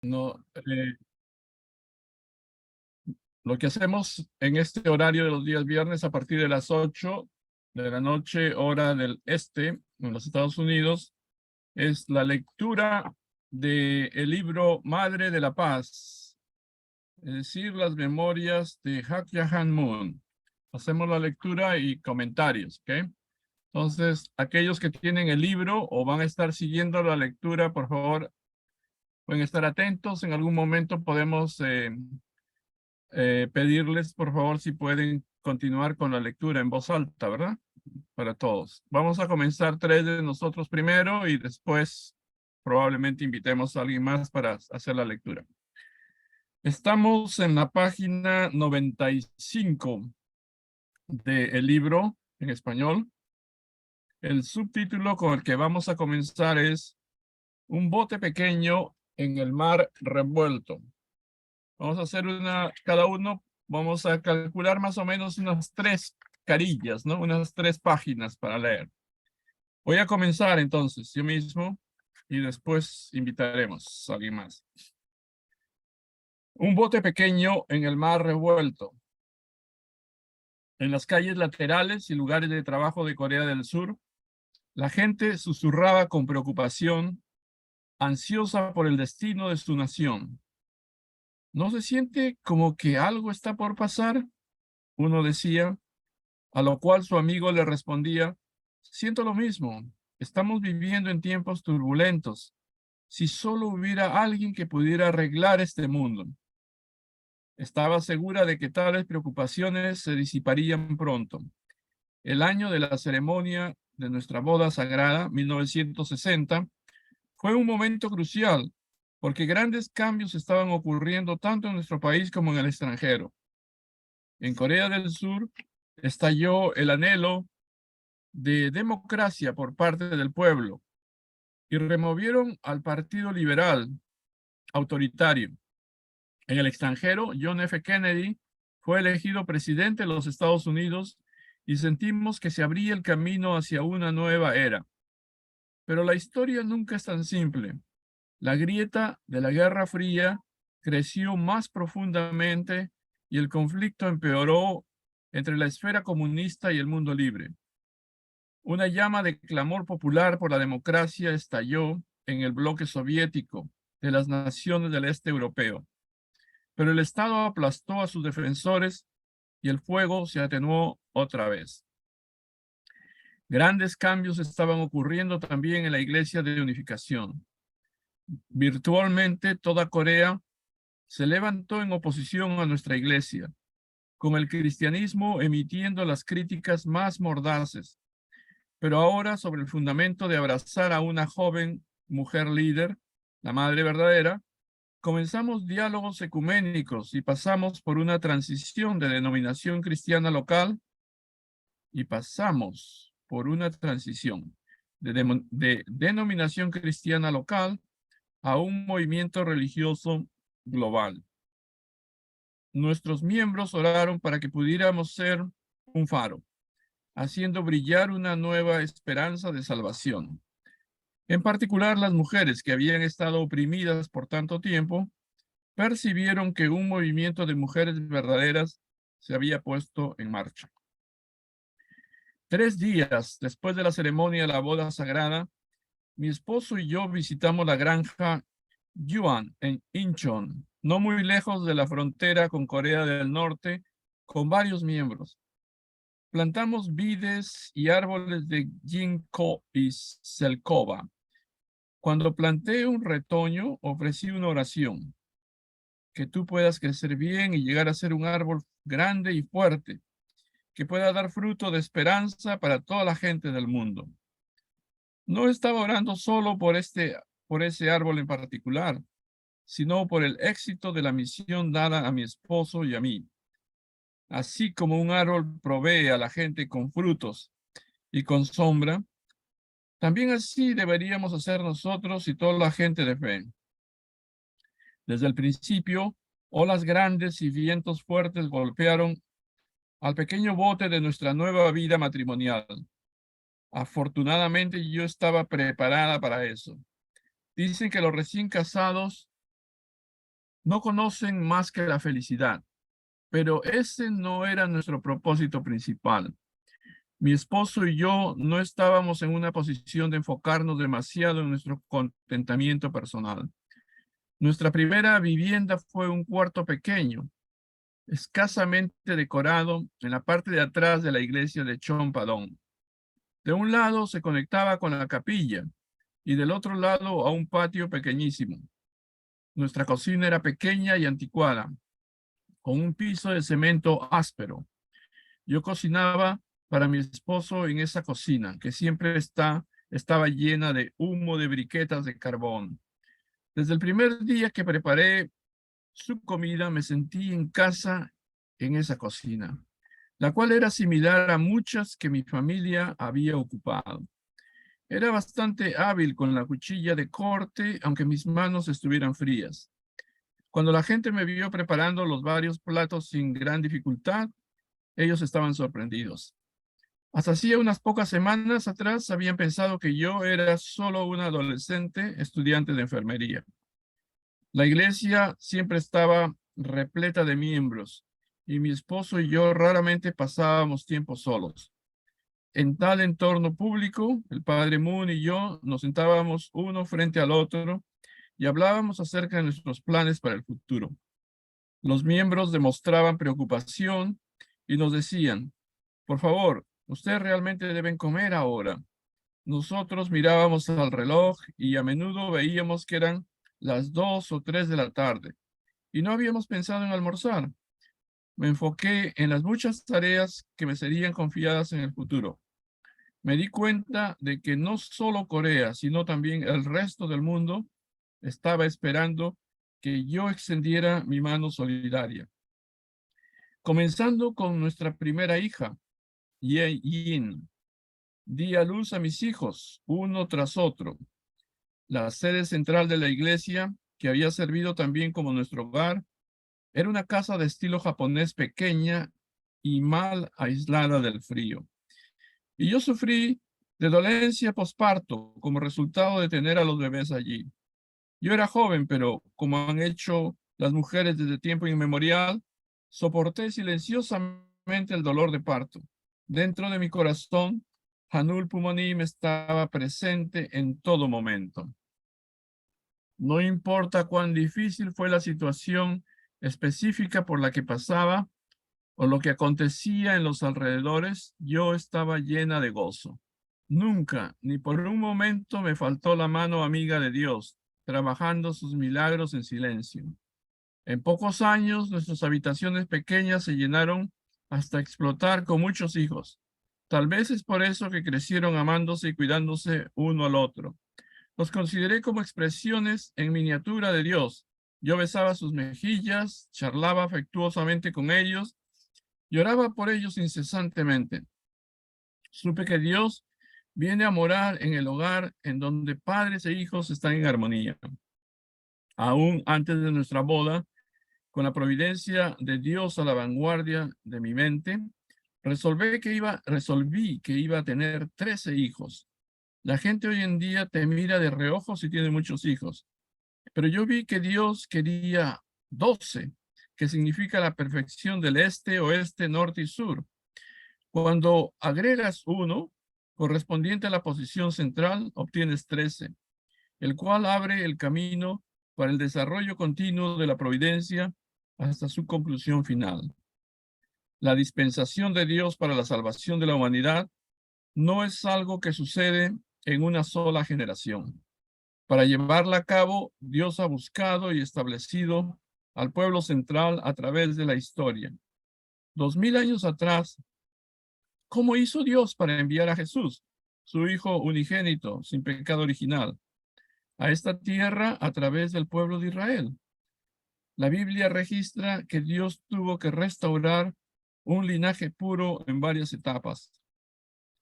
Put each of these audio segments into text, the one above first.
No, lo que hacemos en este horario de los días viernes a partir de las 8 de la noche, hora del este, en los Estados Unidos, es la lectura del libro Madre de la Paz, es decir, las memorias de Hak Ja Han Moon. Hacemos la lectura y comentarios, ¿ok? Entonces, aquellos que tienen el libro o van a estar siguiendo la lectura, por favor, pueden estar atentos. En algún momento podemos pedirles, por favor, si pueden continuar con la lectura en voz alta, ¿verdad? Para todos. Vamos a comenzar tres de nosotros primero y después probablemente invitemos a alguien más para hacer la lectura. Estamos en la página 95 del libro en español. El subtítulo con el que vamos a comenzar es Un bote pequeño en el mar revuelto. Vamos a hacer cada uno, vamos a calcular más o menos unas 3 carillas, ¿no? Unas 3 páginas para leer. Voy a comenzar entonces yo mismo y después invitaremos a alguien más. Un bote pequeño en el mar revuelto. En las calles laterales y lugares de trabajo de Corea del Sur, la gente susurraba con preocupación, ansiosa por el destino de su nación. ¿No se siente como que algo está por pasar? Uno decía, a lo cual su amigo le respondía, siento lo mismo, estamos viviendo en tiempos turbulentos. Si solo hubiera alguien que pudiera arreglar este mundo. Estaba segura de que tales preocupaciones se disiparían pronto. El año de la ceremonia de nuestra boda sagrada, 1960, fue un momento crucial porque grandes cambios estaban ocurriendo tanto en nuestro país como en el extranjero. En Corea del Sur estalló el anhelo de democracia por parte del pueblo y removieron al Partido Liberal autoritario. En el extranjero, John F. Kennedy fue elegido presidente de los Estados Unidos y sentimos que se abría el camino hacia una nueva era. Pero la historia nunca es tan simple. La grieta de la Guerra Fría creció más profundamente y el conflicto empeoró entre la esfera comunista y el mundo libre. Una llama de clamor popular por la democracia estalló en el bloque soviético de las naciones del este europeo, pero el Estado aplastó a sus defensores y el fuego se atenuó otra vez. Grandes cambios estaban ocurriendo también en la Iglesia de Unificación. Virtualmente toda Corea se levantó en oposición a nuestra iglesia, con el cristianismo emitiendo las críticas más mordaces, pero ahora sobre el fundamento de abrazar a una joven mujer líder, la madre verdadera, comenzamos diálogos ecuménicos y pasamos por una transición de denominación cristiana local de denominación cristiana local a un movimiento religioso global. Nuestros miembros oraron para que pudiéramos ser un faro, haciendo brillar una nueva esperanza de salvación. En particular, las mujeres que habían estado oprimidas por tanto tiempo percibieron que un movimiento de mujeres verdaderas se había puesto en marcha. 3 días después de la ceremonia de la boda sagrada, mi esposo y yo visitamos la granja Yuan en Incheon, no muy lejos de la frontera con Corea del Norte, con varios miembros. Plantamos vides y árboles de ginkgo y selkova. Cuando planté un retoño, ofrecí una oración. Que tú puedas crecer bien y llegar a ser un árbol grande y fuerte, que pueda dar fruto de esperanza para toda la gente del mundo. No estaba orando solo por ese árbol en particular, sino por el éxito de la misión dada a mi esposo y a mí. Así como un árbol provee a la gente con frutos y con sombra, también así deberíamos hacer nosotros y toda la gente de fe. Desde el principio, olas grandes y vientos fuertes golpearon al pequeño bote de nuestra nueva vida matrimonial. Afortunadamente yo estaba preparada para eso. Dicen que los recién casados no conocen más que la felicidad, pero ese no era nuestro propósito principal. Mi esposo y yo no estábamos en una posición de enfocarnos demasiado en nuestro contentamiento personal. Nuestra primera vivienda fue un cuarto pequeño, escasamente decorado en la parte de atrás de la iglesia de Chompadón. De un lado se conectaba con la capilla y del otro lado a un patio pequeñísimo. Nuestra cocina era pequeña y anticuada, con un piso de cemento áspero. Yo cocinaba para mi esposo en esa cocina, que siempre estaba llena de humo de briquetas de carbón. Desde el primer día que preparé su comida, me sentí en casa en esa cocina, la cual era similar a muchas que mi familia había ocupado. Era bastante hábil con la cuchilla de corte, aunque mis manos estuvieran frías. Cuando la gente me vio preparando los varios platos sin gran dificultad, ellos estaban sorprendidos. Hasta hacía unas pocas semanas atrás habían pensado que yo era solo un adolescente estudiante de enfermería. La iglesia siempre estaba repleta de miembros y mi esposo y yo raramente pasábamos tiempo solos. En tal entorno público, el padre Moon y yo nos sentábamos uno frente al otro y hablábamos acerca de nuestros planes para el futuro. Los miembros demostraban preocupación y nos decían, por favor, ustedes realmente deben comer ahora. Nosotros mirábamos al reloj y a menudo veíamos que eran las 2 o 3 de la tarde y no habíamos pensado en almorzar. Me enfoqué en las muchas tareas que me serían confiadas en el futuro. Me di cuenta de que no solo Corea, sino también el resto del mundo estaba esperando que yo extendiera mi mano solidaria. Comenzando con nuestra primera hija, Ye Yin. Di a luz a mis hijos, uno tras otro. La sede central de la iglesia, que había servido también como nuestro hogar, era una casa de estilo japonés pequeña y mal aislada del frío. Y yo sufrí de dolencia posparto como resultado de tener a los bebés allí. Yo era joven, pero como han hecho las mujeres desde tiempo inmemorial, soporté silenciosamente el dolor de parto. Dentro de mi corazón, Hanul Pumonim estaba presente en todo momento. No importa cuán difícil fue la situación específica por la que pasaba o lo que acontecía en los alrededores, yo estaba llena de gozo. Nunca, ni por un momento, me faltó la mano amiga de Dios, trabajando sus milagros en silencio. En pocos años, nuestras habitaciones pequeñas se llenaron hasta explotar con muchos hijos. Tal vez es por eso que crecieron amándose y cuidándose uno al otro. Los consideré como expresiones en miniatura de Dios. Yo besaba sus mejillas, charlaba afectuosamente con ellos, lloraba por ellos incesantemente. Supe que Dios viene a morar en el hogar en donde padres e hijos están en armonía. Aún antes de nuestra boda, con la providencia de Dios a la vanguardia de mi mente, resolví que iba a tener 13 hijos. La gente hoy en día te mira de reojo si tienes muchos hijos, pero yo vi que Dios quería 12, que significa la perfección del este, oeste, norte y sur. Cuando agregas uno, correspondiente a la posición central, obtienes 13, el cual abre el camino para el desarrollo continuo de la providencia hasta su conclusión final. La dispensación de Dios para la salvación de la humanidad no es algo que sucede en una sola generación. Para llevarla a cabo, Dios ha buscado y establecido al pueblo central a través de la historia. 2000 años atrás, ¿cómo hizo Dios para enviar a Jesús, su Hijo unigénito, sin pecado original, a esta tierra a través del pueblo de Israel? La Biblia registra que Dios tuvo que restaurar un linaje puro en varias etapas.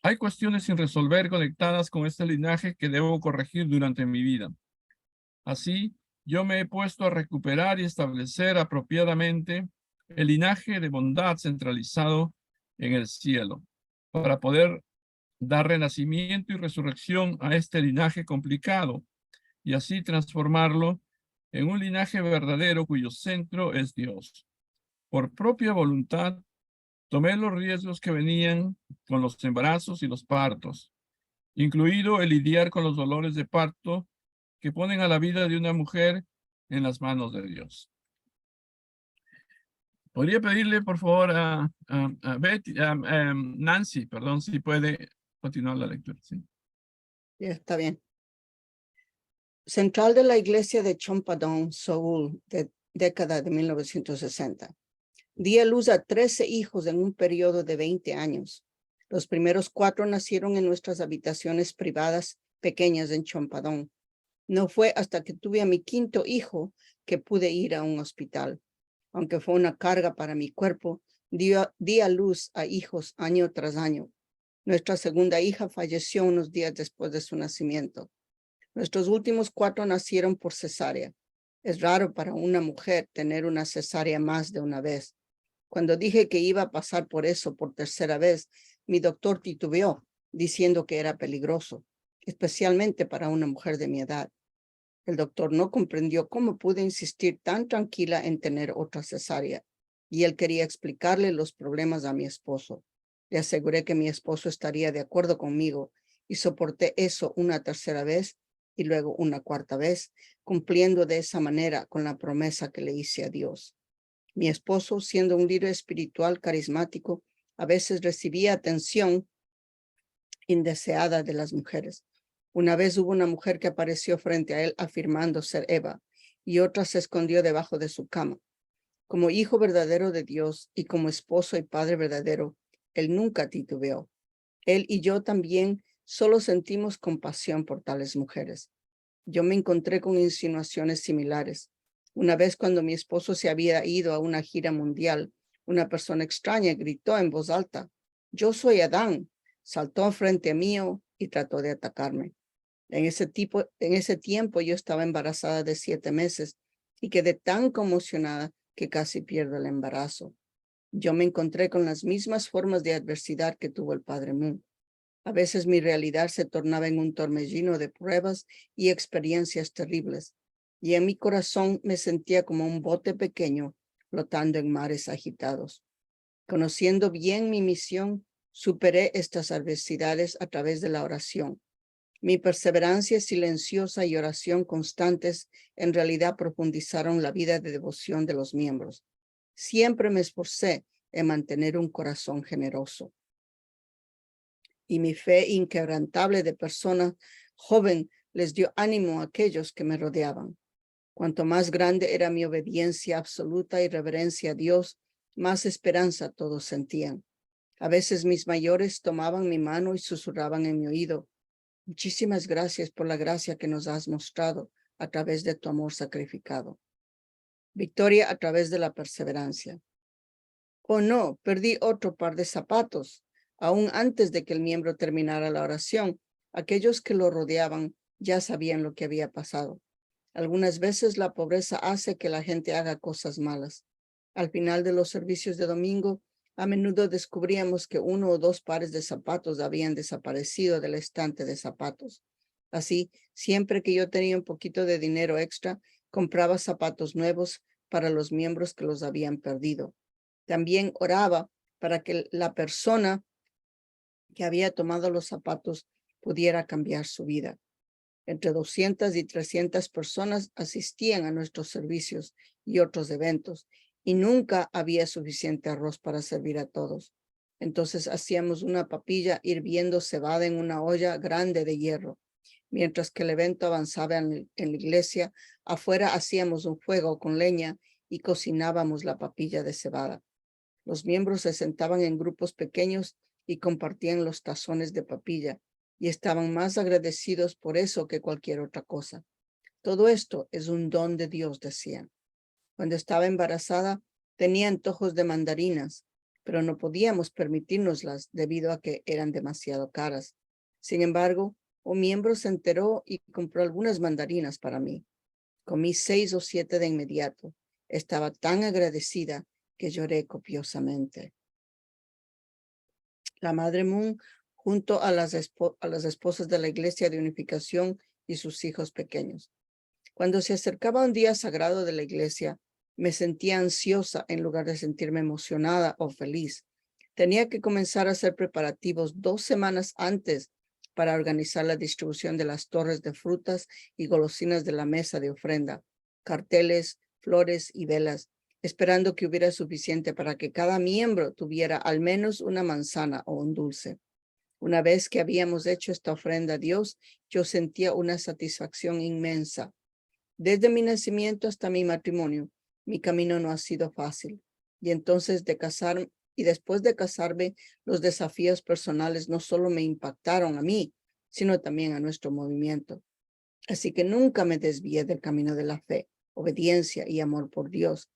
Hay cuestiones sin resolver conectadas con este linaje que debo corregir durante mi vida. Así, yo me he puesto a recuperar y establecer apropiadamente el linaje de bondad centralizado en el cielo, para poder dar renacimiento y resurrección a este linaje complicado y así transformarlo en un linaje verdadero cuyo centro es Dios. Por propia voluntad, tomé los riesgos que venían con los embarazos y los partos, incluido el lidiar con los dolores de parto que ponen a la vida de una mujer en las manos de Dios. Podría pedirle, por favor, a Betty, Nancy, perdón, si puede continuar la lectura. ¿Sí? Ya está bien. Central de la iglesia de Chompadong, Seúl, de década de 1960. Di a luz a 13 hijos en un periodo de 20 años. Los primeros 4 nacieron en nuestras habitaciones privadas pequeñas en Chompadong. No fue hasta que tuve a mi 5º hijo que pude ir a un hospital. Aunque fue una carga para mi cuerpo, di a luz a hijos año tras año. Nuestra segunda hija falleció unos días después de su nacimiento. Nuestros últimos 4 nacieron por cesárea. Es raro para una mujer tener una cesárea más de una vez. Cuando dije que iba a pasar por eso por tercera vez, mi doctor titubeó, diciendo que era peligroso, especialmente para una mujer de mi edad. El doctor no comprendió cómo pude insistir tan tranquila en tener otra cesárea, y él quería explicarle los problemas a mi esposo. Le aseguré que mi esposo estaría de acuerdo conmigo, y soporté eso una tercera vez y luego una cuarta vez, cumpliendo de esa manera con la promesa que le hice a Dios. Mi esposo, siendo un líder espiritual carismático, a veces recibía atención indeseada de las mujeres. Una vez hubo una mujer que apareció frente a él afirmando ser Eva, y otra se escondió debajo de su cama. Como hijo verdadero de Dios y como esposo y padre verdadero, él nunca titubeó. Él y yo también solo sentimos compasión por tales mujeres. Yo me encontré con insinuaciones similares. Una vez cuando mi esposo se había ido a una gira mundial, una persona extraña gritó en voz alta, «Yo soy Adán», saltó frente a mí y trató de atacarme. En ese tiempo yo estaba embarazada de 7 meses y quedé tan conmocionada que casi pierdo el embarazo. Yo me encontré con las mismas formas de adversidad que tuvo el padre Moon. A veces mi realidad se tornaba en un torbellino de pruebas y experiencias terribles, y en mi corazón me sentía como un bote pequeño flotando en mares agitados. Conociendo bien mi misión, superé estas adversidades a través de la oración. Mi perseverancia silenciosa y oración constantes en realidad profundizaron la vida de devoción de los miembros. Siempre me esforcé en mantener un corazón generoso. Y mi fe inquebrantable de persona joven les dio ánimo a aquellos que me rodeaban. Cuanto más grande era mi obediencia absoluta y reverencia a Dios, más esperanza todos sentían. A veces mis mayores tomaban mi mano y susurraban en mi oído, «Muchísimas gracias por la gracia que nos has mostrado a través de tu amor sacrificado». Victoria a través de la perseverancia. Oh no, perdí otro par de zapatos. Aún antes de que el miembro terminara la oración, aquellos que lo rodeaban ya sabían lo que había pasado. Algunas veces la pobreza hace que la gente haga cosas malas. Al final de los servicios de domingo, a menudo descubríamos que 1 o 2 pares de zapatos habían desaparecido del estante de zapatos. Así, siempre que yo tenía un poquito de dinero extra, compraba zapatos nuevos para los miembros que los habían perdido. También oraba para que la persona que había tomado los zapatos pudiera cambiar su vida. Entre 200 y 300 personas asistían a nuestros servicios y otros eventos, y nunca había suficiente arroz para servir a todos. Entonces hacíamos una papilla hirviendo cebada en una olla grande de hierro. Mientras que el evento avanzaba en la iglesia, afuera hacíamos un fuego con leña y cocinábamos la papilla de cebada. Los miembros se sentaban en grupos pequeños y compartían los tazones de papilla, y estaban más agradecidos por eso que cualquier otra cosa. Todo esto es un don de Dios, decían. Cuando estaba embarazada, tenía antojos de mandarinas, pero no podíamos permitírnoslas debido a que eran demasiado caras. Sin embargo, un miembro se enteró y compró algunas mandarinas para mí. Comí 6 o 7 de inmediato. Estaba tan agradecida que lloré copiosamente. La Madre Moon, junto a las esposas de la Iglesia de Unificación y sus hijos pequeños. Cuando se acercaba un día sagrado de la iglesia, me sentía ansiosa en lugar de sentirme emocionada o feliz. Tenía que comenzar a hacer preparativos 2 semanas antes para organizar la distribución de las torres de frutas y golosinas de la mesa de ofrenda, carteles, flores y velas, esperando que hubiera suficiente para que cada miembro tuviera al menos una manzana o un dulce. Una vez que habíamos hecho esta ofrenda a Dios, yo sentía una satisfacción inmensa. Desde mi nacimiento hasta mi matrimonio, mi camino no ha sido fácil. Y entonces después de casarme, los desafíos personales no solo me impactaron a mí, sino también a nuestro movimiento. Así que nunca me desvié del camino de la fe, obediencia y amor por Dios.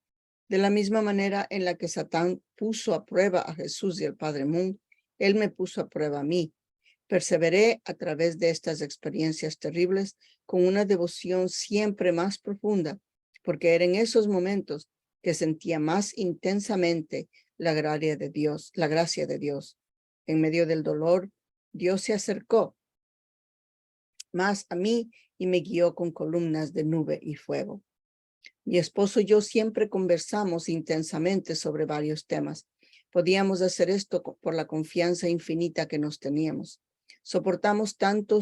De la misma manera en la que Satán puso a prueba a Jesús y al Padre Moon, él me puso a prueba a mí. Perseveré a través de estas experiencias terribles con una devoción siempre más profunda, porque era en esos momentos que sentía más intensamente la gracia de Dios. En medio del dolor, Dios se acercó más a mí y me guió con columnas de nube y fuego. Mi esposo y yo siempre conversamos intensamente sobre varios temas. Podíamos hacer esto por la confianza infinita que nos teníamos. Soportamos tanto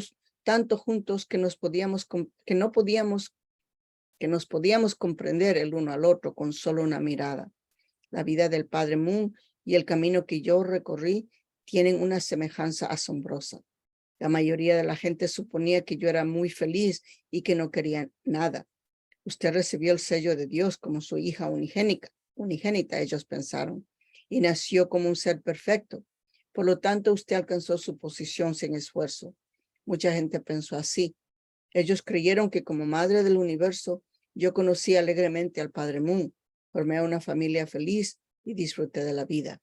juntos que nos podíamos comprender el uno al otro con solo una mirada. La vida del Padre Moon y el camino que yo recorrí tienen una semejanza asombrosa. La mayoría de la gente suponía que yo era muy feliz y que no quería nada. Usted recibió el sello de Dios como su hija unigénita, ellos pensaron, y nació como un ser perfecto. Por lo tanto, usted alcanzó su posición sin esfuerzo. Mucha gente pensó así. Ellos creyeron que como madre del universo, yo conocí alegremente al Padre Moon, formé una familia feliz y disfruté de la vida.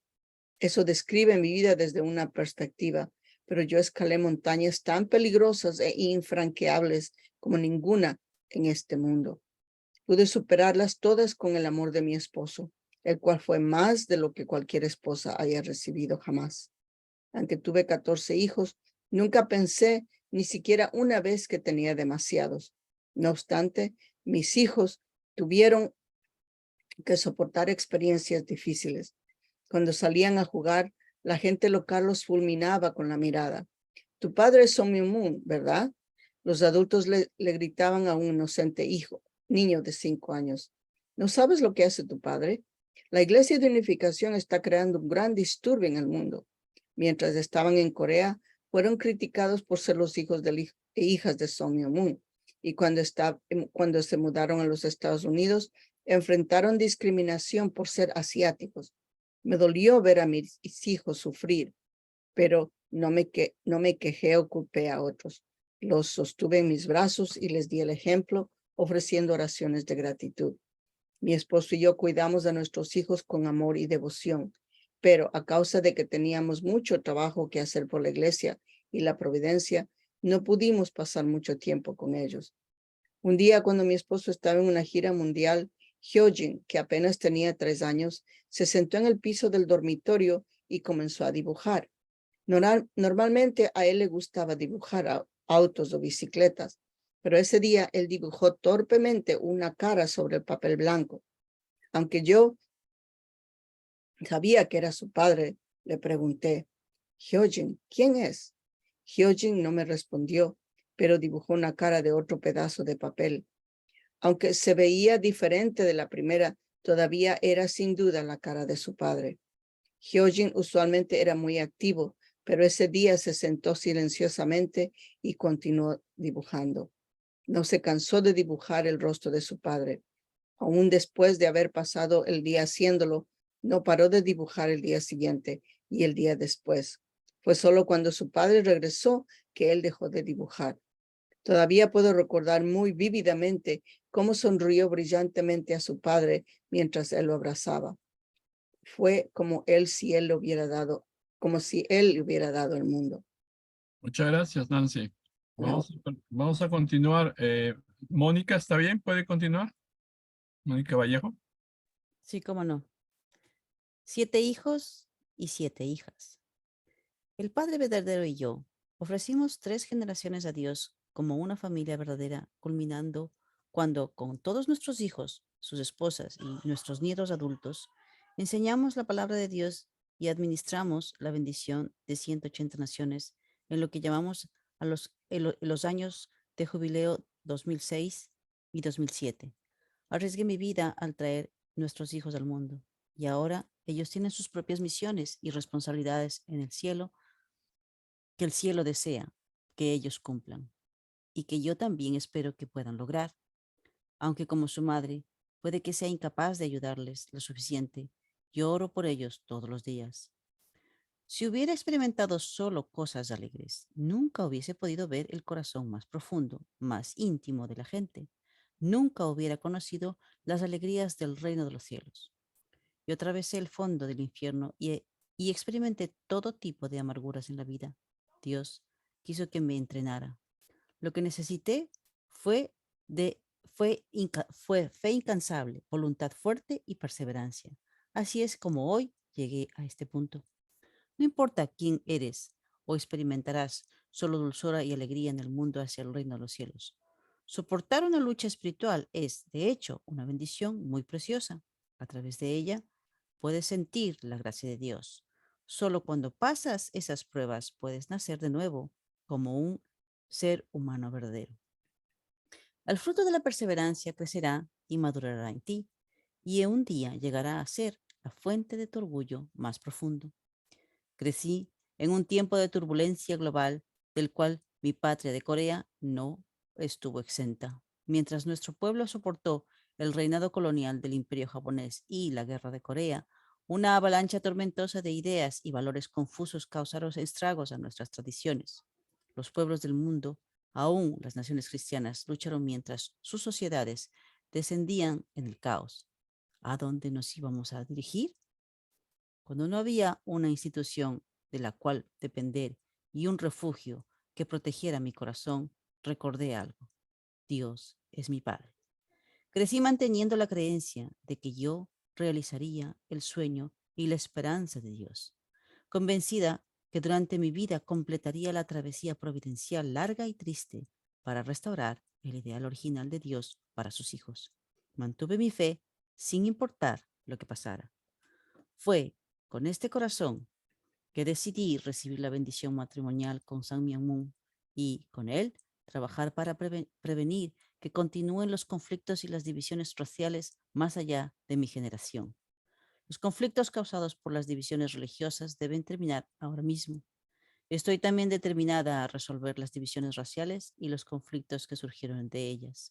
Eso describe mi vida desde una perspectiva, pero yo escalé montañas tan peligrosas e infranqueables como ninguna en este mundo. Pude superarlas todas con el amor de mi esposo, el cual fue más de lo que cualquier esposa haya recibido jamás. Aunque tuve 14 hijos, nunca pensé ni siquiera una vez que tenía demasiados. No obstante, mis hijos tuvieron que soportar experiencias difíciles. Cuando salían a jugar, la gente local los fulminaba con la mirada. Tu padre es Son Myung Moon, ¿verdad? Los adultos le gritaban a un inocente niño de 5 años. ¿No sabes lo que hace tu padre? La Iglesia de Unificación está creando un gran disturbio en el mundo. Mientras estaban en Corea, fueron criticados por ser los hijos e hijas de Son Myung Moon. Y cuando se mudaron a los Estados Unidos, enfrentaron discriminación por ser asiáticos. Me dolió ver a mis hijos sufrir, pero no me quejé o culpé a otros. Los sostuve en mis brazos y les di el ejemplo, ofreciendo oraciones de gratitud. Mi esposo y yo cuidamos de nuestros hijos con amor y devoción, pero a causa de que teníamos mucho trabajo que hacer por la iglesia y la providencia, no pudimos pasar mucho tiempo con ellos. Un día, cuando mi esposo estaba en una gira mundial, Hyojin, que apenas tenía 3 años, se sentó en el piso del dormitorio y comenzó a dibujar. Normalmente a él le gustaba dibujar autos o bicicletas, pero ese día él dibujó torpemente una cara sobre el papel blanco. Aunque yo sabía que era su padre, le pregunté, Hyojin, ¿quién es? Hyojin no me respondió, pero dibujó una cara de otro pedazo de papel. Aunque se veía diferente de la primera, todavía era sin duda la cara de su padre. Hyojin usualmente era muy activo, pero ese día se sentó silenciosamente y continuó dibujando. No se cansó de dibujar el rostro de su padre. Aún después de haber pasado el día haciéndolo, no paró de dibujar el día siguiente y el día después. Fue solo cuando su padre regresó que él dejó de dibujar. Todavía puedo recordar muy vívidamente cómo sonrió brillantemente a su padre mientras él lo abrazaba. Fue como si él le hubiera dado el mundo. Muchas gracias, Nancy. No, Vamos a continuar. Mónica, ¿está bien? ¿Puede continuar? Mónica Vallejo. Sí, cómo no. 7 hijos y 7 hijas. El Padre verdadero y yo ofrecimos 3 generaciones a Dios como una familia verdadera, culminando cuando con todos nuestros hijos, sus esposas y nuestros nietos adultos, enseñamos la palabra de Dios y administramos la bendición de 180 naciones en lo que llamamos los años de jubileo 2006 y 2007. Arriesgué mi vida al traer nuestros hijos al mundo y ahora ellos tienen sus propias misiones y responsabilidades en el cielo que el cielo desea que ellos cumplan y que yo también espero que puedan lograr, aunque como su madre puede que sea incapaz de ayudarles lo suficiente. Yo oro por ellos todos los días. Si hubiera experimentado solo cosas alegres, nunca hubiese podido ver el corazón más profundo, más íntimo de la gente. Nunca hubiera conocido las alegrías del reino de los cielos. Yo atravesé el fondo del infierno y experimenté todo tipo de amarguras en la vida. Dios quiso que me entrenara. Lo que necesité fue, fue fe incansable, voluntad fuerte y perseverancia. Así es como hoy llegué a este punto. No importa quién eres o experimentarás solo dulzura y alegría en el mundo hacia el reino de los cielos. Soportar una lucha espiritual es, de hecho, una bendición muy preciosa. A través de ella puedes sentir la gracia de Dios. Solo cuando pasas esas pruebas puedes nacer de nuevo como un ser humano verdadero. El fruto de la perseverancia crecerá y madurará en ti, y un día llegará a ser la fuente de tu orgullo más profundo. Crecí en un tiempo de turbulencia global del cual mi patria de Corea no estuvo exenta. Mientras nuestro pueblo soportó el reinado colonial del Imperio japonés y la Guerra de Corea, una avalancha tormentosa de ideas y valores confusos causaron estragos a nuestras tradiciones. Los pueblos del mundo, aún las naciones cristianas, lucharon mientras sus sociedades descendían en el caos. ¿A dónde nos íbamos a dirigir? Cuando no había una institución de la cual depender y un refugio que protegiera mi corazón, recordé algo. Dios es mi Padre. Crecí manteniendo la creencia de que yo realizaría el sueño y la esperanza de Dios, convencida que durante mi vida completaría la travesía providencial larga y triste para restaurar el ideal original de Dios para sus hijos. Mantuve mi fe sin importar lo que pasara. Fue con este corazón que decidí recibir la bendición matrimonial con San Myung-moon y, con él, trabajar para prevenir que continúen los conflictos y las divisiones raciales más allá de mi generación. Los conflictos causados por las divisiones religiosas deben terminar ahora mismo. Estoy también determinada a resolver las divisiones raciales y los conflictos que surgieron de ellas.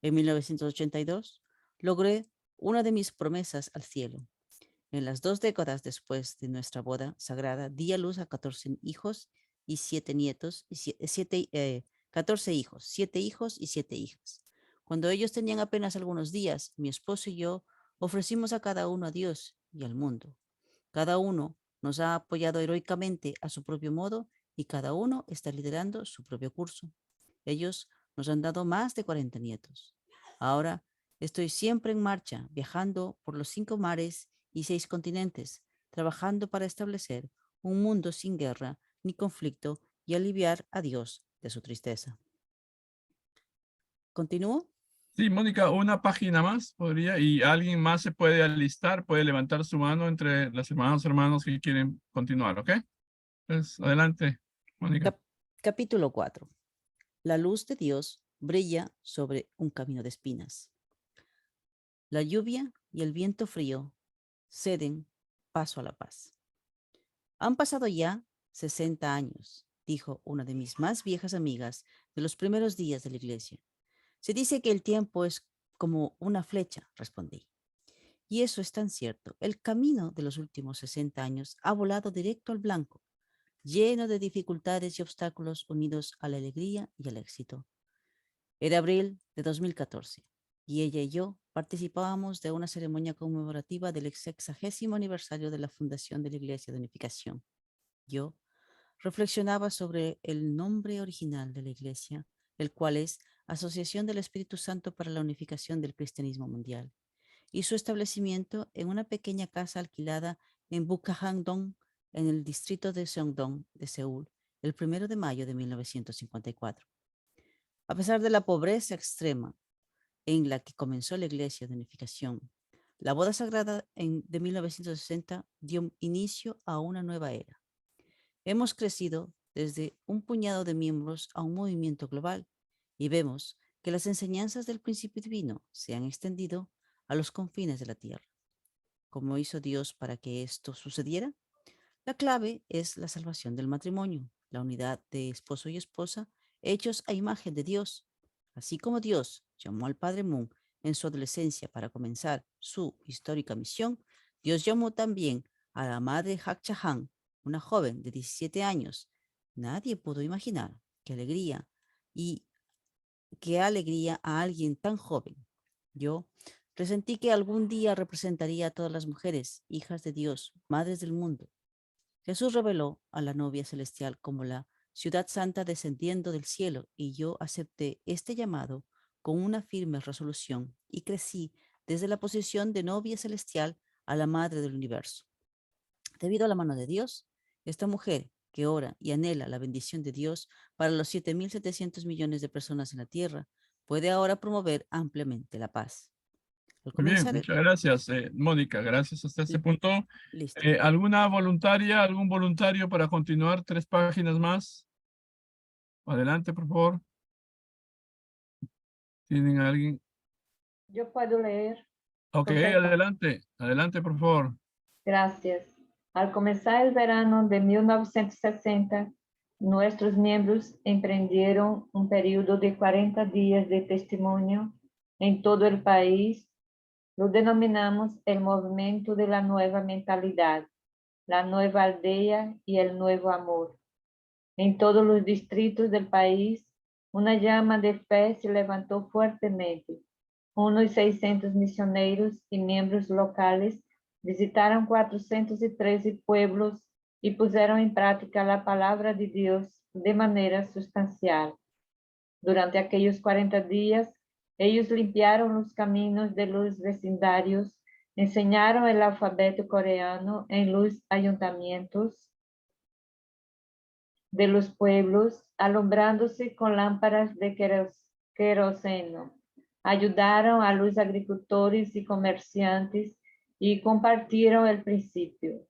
En 1982, logré una de mis promesas al cielo. En las 2 décadas después de nuestra boda sagrada, di a luz a 14 hijos y 7 nietos, y 14 hijos, 7 hijos y 7 hijas. Cuando ellos tenían apenas algunos días, mi esposo y yo ofrecimos a cada uno a Dios y al mundo. Cada uno nos ha apoyado heroicamente a su propio modo y cada uno está liderando su propio curso. Ellos nos han dado más de 40 nietos. Ahora estoy siempre en marcha, viajando por los 5 mares y 6 continentes, trabajando para establecer un mundo sin guerra ni conflicto y aliviar a Dios de su tristeza. ¿Continúo? Sí, Mónica, una página más podría, y alguien más se puede alistar, puede levantar su mano entre las hermanos que quieren continuar, ¿ok? Entonces, adelante, Mónica. Capítulo 4. La luz de Dios brilla sobre un camino de espinas. La lluvia y el viento frío ceden paso a la paz. Han pasado ya 60 años, dijo una de mis más viejas amigas de los primeros días de la iglesia. Se dice que el tiempo es como una flecha, respondí. Y eso es tan cierto. El camino de los últimos 60 años ha volado directo al blanco, lleno de dificultades y obstáculos unidos a la alegría y al éxito. Era abril de 2014 y ella y yo participábamos de una ceremonia conmemorativa del 60º aniversario de la fundación de la Iglesia de Unificación. Yo reflexionaba sobre el nombre original de la Iglesia, el cual es Asociación del Espíritu Santo para la Unificación del Cristianismo Mundial, y su establecimiento en una pequeña casa alquilada en Bukhanong, en el distrito de Seongdong de Seúl, el 1 de mayo de 1954. A pesar de la pobreza extrema, en la que comenzó la Iglesia de Unificación. La boda sagrada de 1960 dio inicio a una nueva era. Hemos crecido desde un puñado de miembros a un movimiento global y vemos que las enseñanzas del principio divino se han extendido a los confines de la tierra. ¿Cómo hizo Dios para que esto sucediera? La clave es la salvación del matrimonio, la unidad de esposo y esposa, hechos a imagen de Dios. Así como Dios llamó al padre Moon en su adolescencia para comenzar su histórica misión, Dios llamó también a la madre Hak Cha-han, una joven de 17 años. Nadie pudo imaginar qué alegría y qué alegría a alguien tan joven. Yo presentí que algún día representaría a todas las mujeres, hijas de Dios, madres del mundo. Jesús reveló a la novia celestial como la ciudad santa descendiendo del cielo y yo acepté este llamado con una firme resolución y crecí desde la posición de novia celestial a la madre del universo. Debido a la mano de Dios, esta mujer que ora y anhela la bendición de Dios para los 7.700 millones de personas en la tierra, puede ahora promover ampliamente la paz. Al Muy bien, comenzar, muchas gracias, Mónica. Gracias hasta este punto. listo. ¿Alguna voluntaria, algún voluntario para continuar 3 páginas más? Adelante, por favor. ¿Tienen a alguien? Yo puedo leer. Ok, Profesor. adelante. Adelante, por favor. Gracias. Al comenzar el verano de 1960, nuestros miembros emprendieron un periodo de 40 días de testimonio en todo el país. Lo denominamos el movimiento de la nueva mentalidad, la nueva aldea y el nuevo amor. En todos los distritos del país, una llama de fe se levantó fuertemente. Unos 600 misioneros y miembros locales visitaron 413 pueblos y pusieron en práctica la palabra de Dios de manera sustancial. Durante aquellos 40 días, ellos limpiaron los caminos de los vecindarios, enseñaron el alfabeto coreano en los ayuntamientos de los pueblos, alumbrándose con lámparas de queroseno. Ayudaron a los agricultores y comerciantes y compartieron el principio.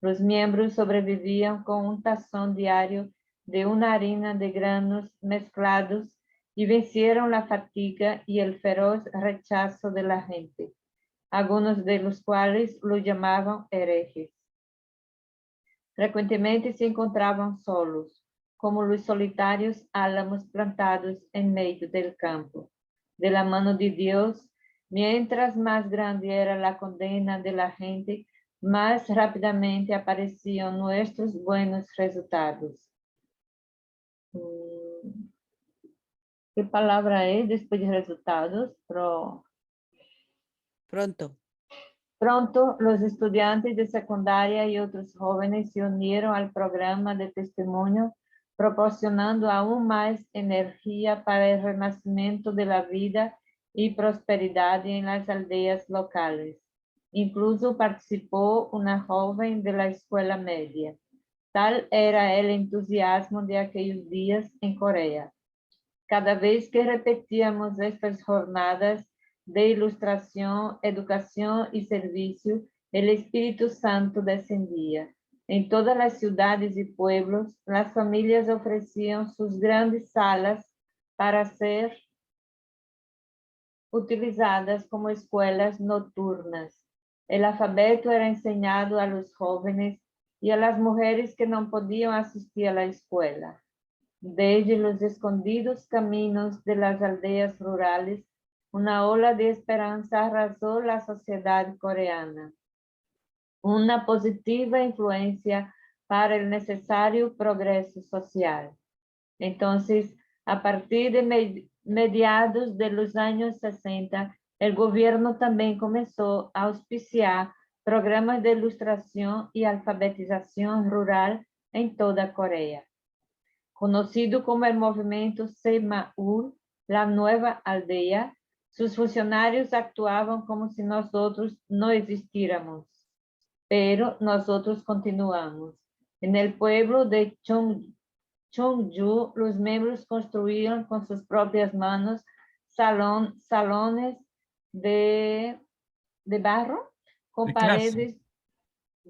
Los miembros sobrevivían con un tazón diario de una harina de granos mezclados y vencieron la fatiga y el feroz rechazo de la gente, algunos de los cuales lo llamaban herejes. Frecuentemente se encontraban solos, como los solitarios álamos plantados en medio del campo. De la mano de Dios, mientras más grande era la condena de la gente, más rápidamente aparecían nuestros buenos resultados. ¿Qué palabra es después de resultados? Pronto. Pronto, los estudiantes de secundaria y otros jóvenes se unieron al programa de testimonio, proporcionando aún más energía para el renacimiento de la vida y prosperidad en las aldeas locales. Incluso participó una joven de la escuela media. Tal era el entusiasmo de aquellos días en Corea. Cada vez que repetíamos estas jornadas de ilustración, educación y servicio, el Espíritu Santo descendía. En todas las ciudades y pueblos, las familias ofrecían sus grandes salas para ser utilizadas como escuelas nocturnas. El alfabeto era enseñado a los jóvenes y a las mujeres que no podían asistir a la escuela. Desde los escondidos caminos de las aldeas rurales, una ola de esperanza arrasó la sociedad coreana. Una positiva influencia para el necesario progreso social. Entonces, a partir de mediados de los años 60, el gobierno también comenzó a auspiciar programas de ilustración y alfabetización rural en toda Corea. Conocido como el movimiento Semaul, la nueva aldea, sus funcionarios actuaban como si nosotros no existiéramos, pero nosotros continuamos. En el pueblo de Cheongju, los miembros construían con sus propias manos salones de barro con De clase. paredes,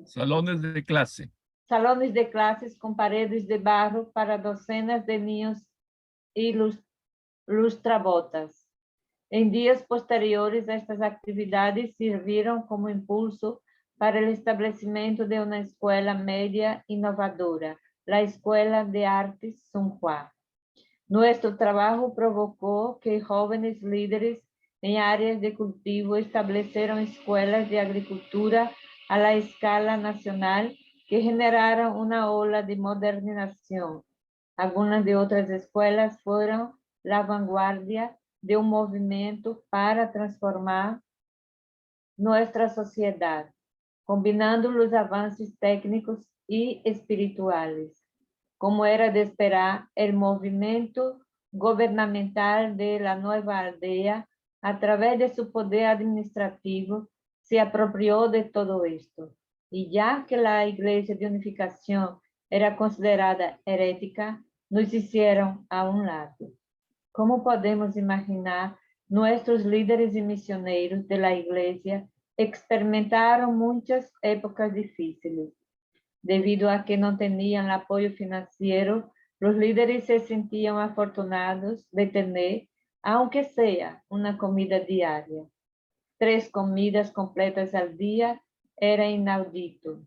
Salones de clase. salones de clases con paredes de barro para docenas de niños y lustrabotas. En días posteriores, estas actividades sirvieron como impulso para el establecimiento de una escuela media innovadora, la Escuela de Artes Tsinghua. Nuestro trabajo provocó que jóvenes líderes en áreas de cultivo establecieron escuelas de agricultura a la escala nacional que generaron una ola de modernización. Algunas de otras escuelas fueron la vanguardia de un movimiento para transformar nuestra sociedad, combinando los avances técnicos y espirituales. Como era de esperar, el movimiento gubernamental de la nueva aldea, a través de su poder administrativo, se apropió de todo esto. Y ya que la Iglesia de Unificación era considerada herética, nos hicieron a un lado. ¿Cómo podemos imaginar nuestros líderes y misioneros de la Iglesia experimentaron muchas épocas difíciles? Debido a que no tenían apoyo financiero, los líderes se sentían afortunados de tener, aunque sea una comida diaria. 3 comidas completas al día era inaudito.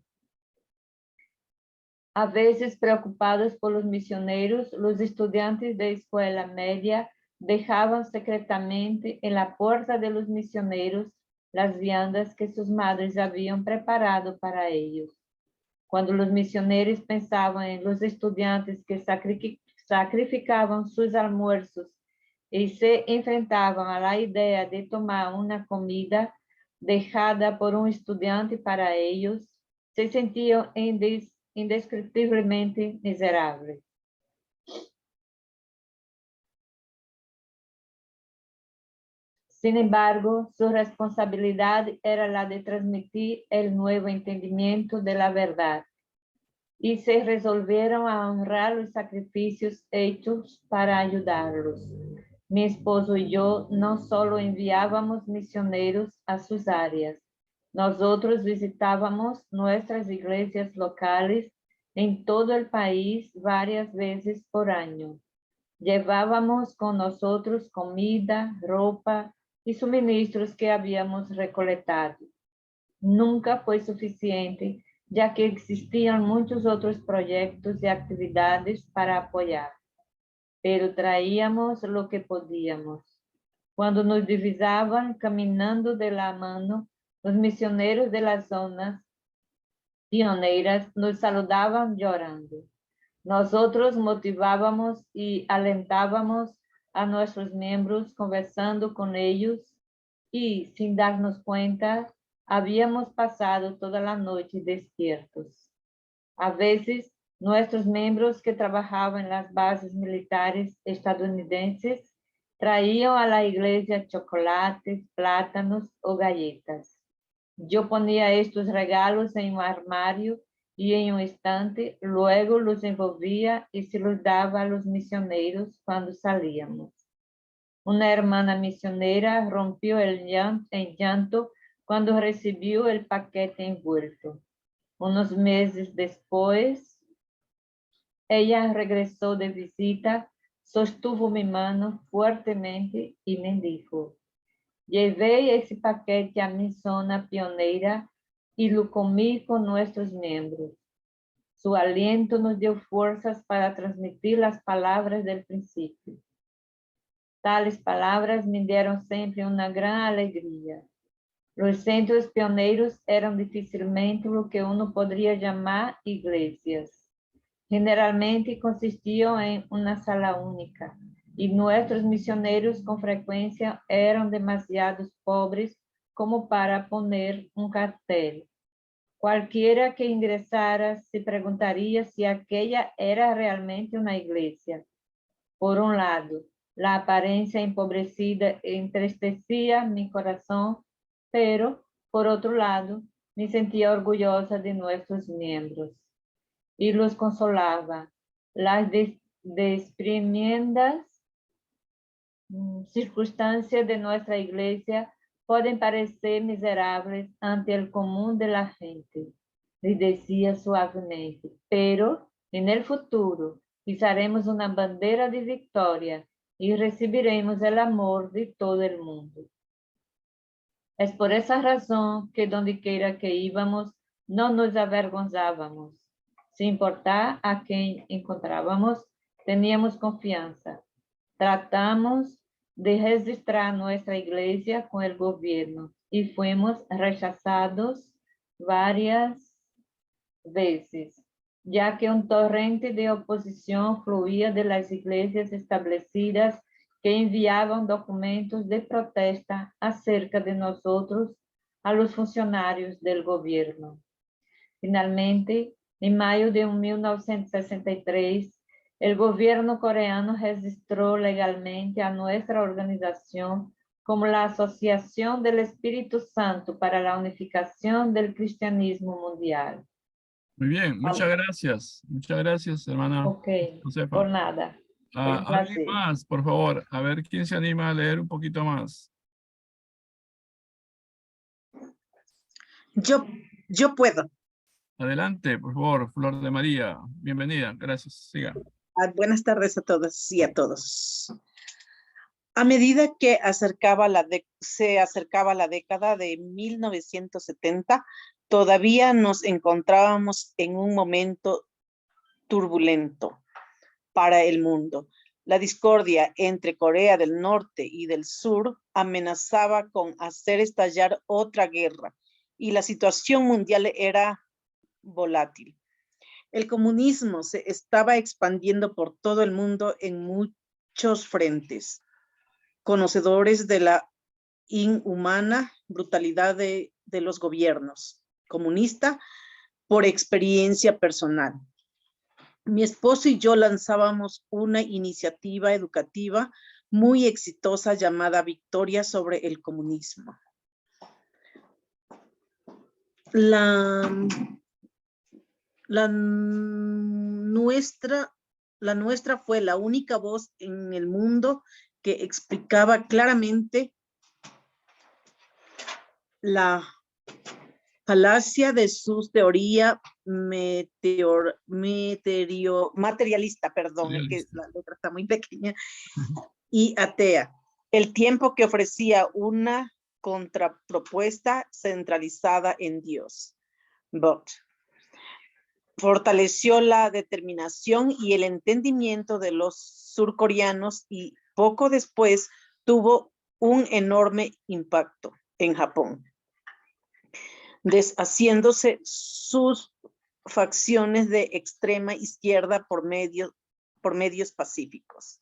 A veces, preocupados por los misioneros, los estudiantes de escuela media dejaban secretamente en la puerta de los misioneros las viandas que sus madres habían preparado para ellos. Cuando los misioneros pensaban en los estudiantes que sacrificaban sus almuerzos y se enfrentaban a la idea de tomar una comida dejada por un estudiante para ellos, se sentían indescriptiblemente miserables. Sin embargo, su responsabilidad era la de transmitir el nuevo entendimiento de la verdad, y se resolvieron a honrar los sacrificios hechos para ayudarlos. Mi esposo y yo no solo enviábamos misioneros a sus áreas, nosotros visitábamos nuestras iglesias locales en todo el país varias veces por año. Llevábamos con nosotros comida, ropa y suministros que habíamos recolectado. Nunca fue suficiente, ya que existían muchos otros proyectos y actividades para apoyar, pero traíamos lo que podíamos. Cuando nos divisaban caminando de la mano, los misioneros de las zonas pioneras nos saludaban llorando. Nosotros motivábamos y alentábamos a nuestros miembros conversando con ellos y, sin darnos cuenta, habíamos pasado toda la noche despiertos. A veces, nuestros miembros que trabajaban en las bases militares estadounidenses traían a la iglesia chocolates, plátanos o galletas. Yo ponía estos regalos en un armario y en un estante, luego los envolvía y se los daba a los misioneros cuando salíamos. Una hermana misionera rompió en llanto cuando recibió el paquete envuelto. Unos meses después, ella regresó de visita, sostuvo mi mano fuertemente y me dijo: llevé ese paquete a mi zona pionera y lo comí con nuestros miembros. Su aliento nos dio fuerzas para transmitir las palabras del principio. Tales palabras me dieron siempre una gran alegría. Los centros pioneros eran difícilmente lo que uno podría llamar iglesias. Generalmente consistían en una sala única, y nuestros misioneros con frecuencia eran demasiado pobres como para poner un cartel. Cualquiera que ingresara se preguntaría si aquella era realmente una iglesia. Por un lado, la apariencia empobrecida entristecía mi corazón, pero, por otro lado, me sentía orgullosa de nuestros miembros y los consolaba. Las desprendidas circunstancias de nuestra iglesia pueden parecer miserables ante el común de la gente, le decía suavemente, pero en el futuro izaremos una bandera de victoria y recibiremos el amor de todo el mundo. Es por esa razón que donde quiera que íbamos, no nos avergonzábamos. Sin importar a quién encontrábamos, teníamos confianza. Tratamos de registrar nuestra iglesia con el gobierno y fuimos rechazados varias veces, ya que un torrente de oposición fluía de las iglesias establecidas que enviaban documentos de protesta acerca de nosotros a los funcionarios del gobierno. Finalmente, en mayo de 1963, el gobierno coreano registró legalmente a nuestra organización como la Asociación del Espíritu Santo para la Unificación del Cristianismo Mundial. Muy bien, muchas gracias. Muchas gracias, hermana Ok, Josefa. por nada. Fue un ¿Alguien placer. más, por favor? A ver, ¿quién se anima a leer un poquito más? Yo puedo. Adelante, por favor, Flor de María. Bienvenida, gracias. Siga. Buenas tardes a todas y a todos. A medida que se acercaba la década de 1970, todavía nos encontrábamos en un momento turbulento para el mundo. La discordia entre Corea del Norte y del Sur amenazaba con hacer estallar otra guerra y la situación mundial era volátil. El comunismo se estaba expandiendo por todo el mundo en muchos frentes. Conocedores de la inhumana brutalidad de los gobiernos comunistas por experiencia personal. Mi esposo y yo lanzábamos una iniciativa educativa muy exitosa llamada Victoria sobre el Comunismo. La nuestra fue la única voz en el mundo que explicaba claramente la falacia de su teoría materialista, perdón, es que la letra está muy pequeña, y atea. El tiempo que ofrecía una contrapropuesta centralizada en Dios. Fortaleció la determinación y el entendimiento de los surcoreanos y poco después tuvo un enorme impacto en Japón, deshaciéndose sus facciones de extrema izquierda por medios pacíficos.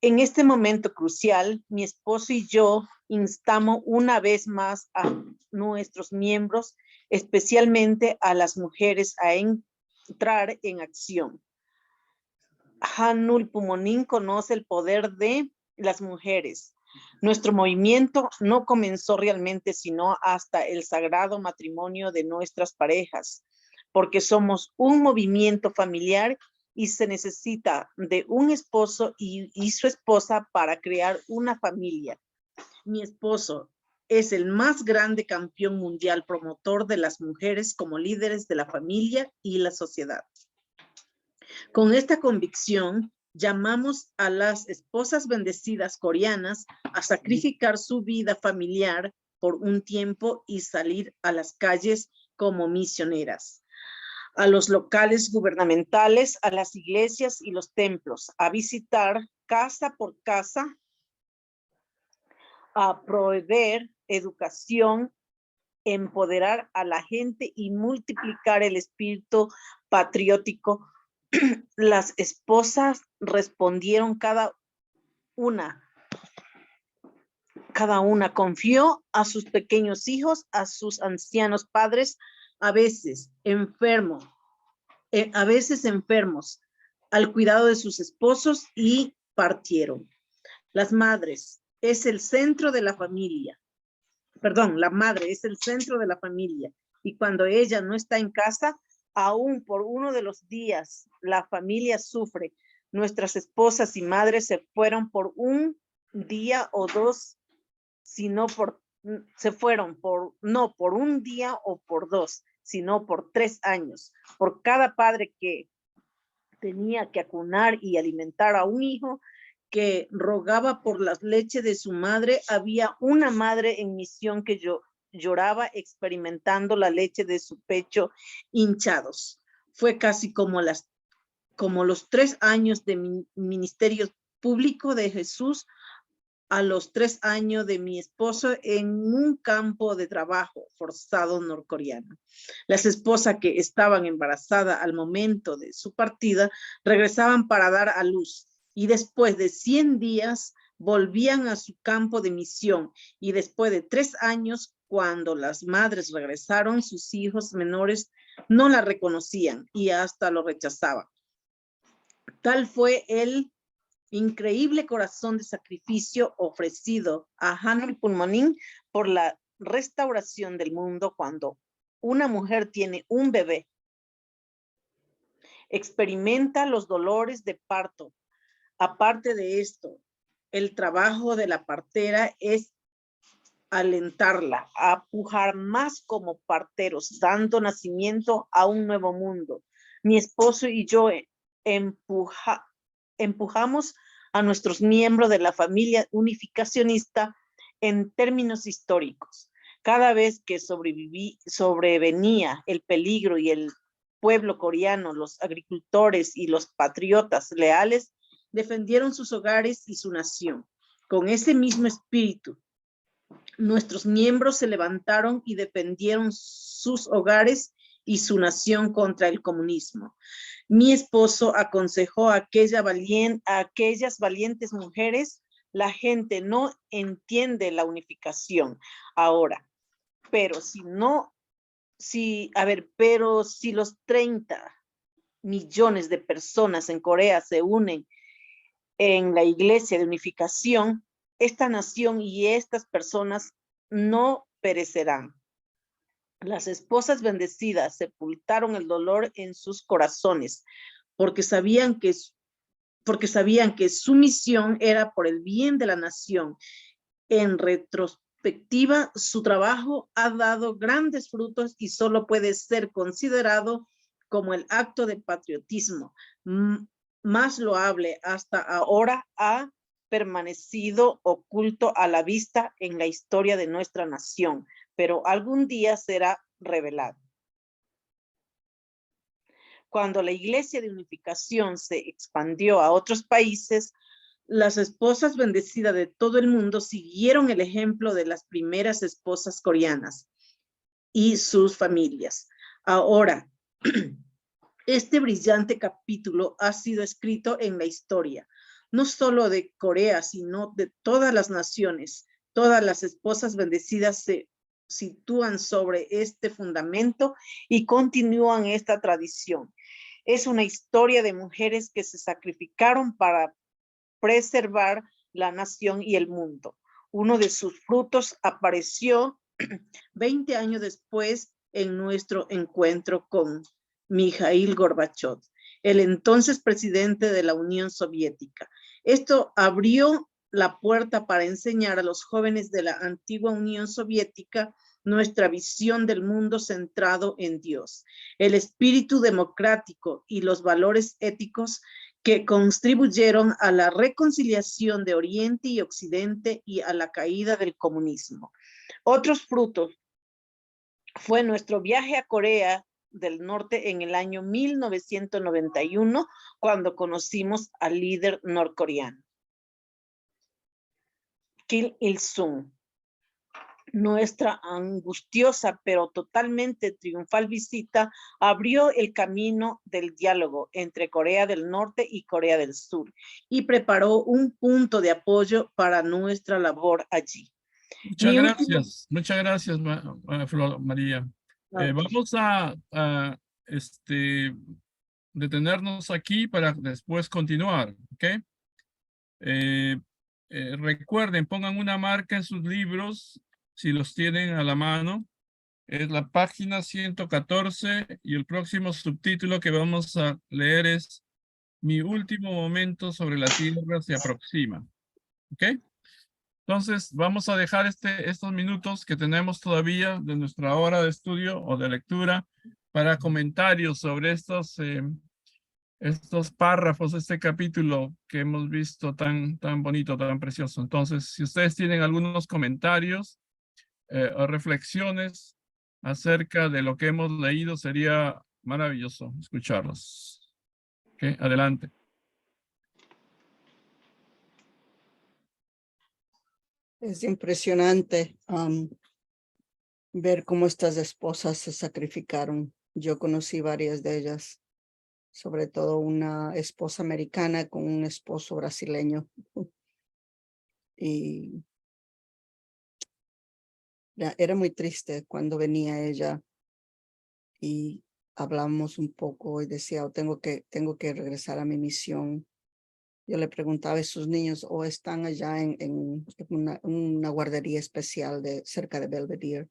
En este momento crucial, mi esposo y yo instamos una vez más a nuestros miembros, especialmente a las mujeres, a entrar en acción. Hanul Pumonin conoce el poder de las mujeres. Nuestro movimiento no comenzó realmente sino hasta el sagrado matrimonio de nuestras parejas, porque somos un movimiento familiar y se necesita de un esposo y su esposa para crear una familia. Mi esposo es el más grande campeón mundial promotor de las mujeres como líderes de la familia y la sociedad. Con esta convicción, llamamos a las esposas bendecidas coreanas a sacrificar su vida familiar por un tiempo y salir a las calles como misioneras, a los locales gubernamentales, a las iglesias y los templos, a visitar casa por casa, a proveer educación, empoderar a la gente y multiplicar el espíritu patriótico. Las esposas respondieron cada una confió a sus pequeños hijos, a sus ancianos padres, a veces enfermos, al cuidado de sus esposos y partieron. Las madres es el centro de la familia. Perdón, la madre es el centro de la familia. Y cuando ella no está en casa, aún por uno de los días, la familia sufre. Nuestras esposas y madres se fueron por un día o dos, sino se fueron no por un día o por dos, sino por 3 años. Por cada padre que tenía que acunar y alimentar a un hijo que rogaba por la leche de su madre, había una madre en misión que lloraba experimentando la leche de su pecho hinchados. Fue casi como los 3 años de ministerio público de Jesús a los 3 años de mi esposo en un campo de trabajo forzado norcoreano. Las esposas que estaban embarazadas al momento de su partida regresaban para dar a luz y después de 100 días volvían a su campo de misión y después de 3 años, cuando las madres regresaron, sus hijos menores no la reconocían y hasta lo rechazaban. Tal fue el increíble corazón de sacrificio ofrecido a Hanul Punmonin por la restauración del mundo cuando una mujer tiene un bebé. Experimenta los dolores de parto. Aparte de esto, el trabajo de la partera es alentarla a pujar más como parteros, dando nacimiento a un nuevo mundo. Mi esposo y yo empujamos a nuestros miembros de la familia unificacionista en términos históricos. Cada vez que sobrevenía el peligro y el pueblo coreano, los agricultores y los patriotas leales defendieron sus hogares y su nación. Con ese mismo espíritu, nuestros miembros se levantaron y defendieron sus hogares y su nación contra el comunismo. Mi esposo aconsejó a aquellas valientes mujeres: la gente no entiende la unificación ahora, pero si los 30 millones de personas en Corea se unen en la iglesia de unificación, esta nación y estas personas no perecerán. Las esposas bendecidas sepultaron el dolor en sus corazones porque sabían que su misión era por el bien de la nación. En retrospectiva, su trabajo ha dado grandes frutos y solo puede ser considerado como el acto de patriotismo más loable hasta ahora ha permanecido oculto a la vista en la historia de nuestra nación, pero algún día será revelado. Cuando la Iglesia de Unificación se expandió a otros países, las esposas bendecidas de todo el mundo siguieron el ejemplo de las primeras esposas coreanas y sus familias. Ahora, este brillante capítulo ha sido escrito en la historia, no solo de Corea, sino de todas las naciones. Todas las esposas bendecidas se sitúan sobre este fundamento y continúan esta tradición. Es una historia de mujeres que se sacrificaron para preservar la nación y el mundo. Uno de sus frutos apareció 20 años después en nuestro encuentro con Mikhail Gorbachev, el entonces presidente de la Unión Soviética. Esto abrió la puerta para enseñar a los jóvenes de la antigua Unión Soviética nuestra visión del mundo centrado en Dios, el espíritu democrático y los valores éticos que contribuyeron a la reconciliación de Oriente y Occidente y a la caída del comunismo. Otros frutos fue nuestro viaje a Corea del Norte en el año 1991, cuando conocimos al líder norcoreano, Kim Il-sung. Nuestra angustiosa pero totalmente triunfal visita abrió el camino del diálogo entre Corea del Norte y Corea del Sur y preparó un punto de apoyo para nuestra labor allí. Muchas gracias, Flor María. Vamos a detenernos aquí para después continuar, ¿ok? Recuerden, pongan una marca en sus libros, si los tienen a la mano. Es la página 114 y el próximo subtítulo que vamos a leer es: Mi último momento sobre la tierra se aproxima. ¿Ok? Entonces, vamos a dejar estos minutos que tenemos todavía de nuestra hora de estudio o de lectura para comentarios sobre estos párrafos, este capítulo que hemos visto tan bonito, tan precioso. Entonces, si ustedes tienen algunos comentarios o reflexiones acerca de lo que hemos leído, sería maravilloso escucharlos. Okay, adelante. Es impresionante ver cómo estas esposas se sacrificaron. Yo conocí varias de ellas, sobre todo una esposa americana con un esposo brasileño. Y era muy triste cuando venía ella y hablamos un poco y decía, oh, tengo que regresar a mi misión. Yo le preguntaba a sus niños o están allá en una guardería especial cerca de Belvedere.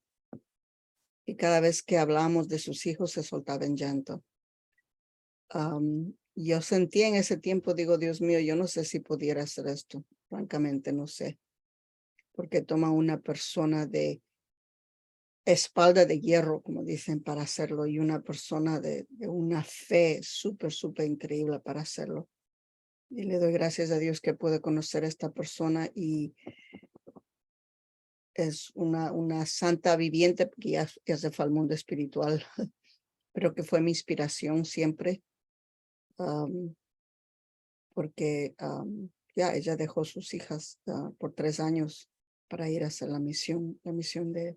Y cada vez que hablamos de sus hijos se soltaba en llanto. Yo sentía en ese tiempo, digo, Dios mío, yo no sé si pudiera hacer esto. Francamente, no sé. Porque toma una persona de espalda de hierro, como dicen, para hacerlo. Y una persona de una fe súper increíble para hacerlo. Y le doy gracias a Dios que pude conocer a esta persona y es una santa viviente, porque ya se fue al mundo espiritual, pero que fue mi inspiración siempre, porque ya ella dejó sus hijas por 3 años para ir a hacer la misión de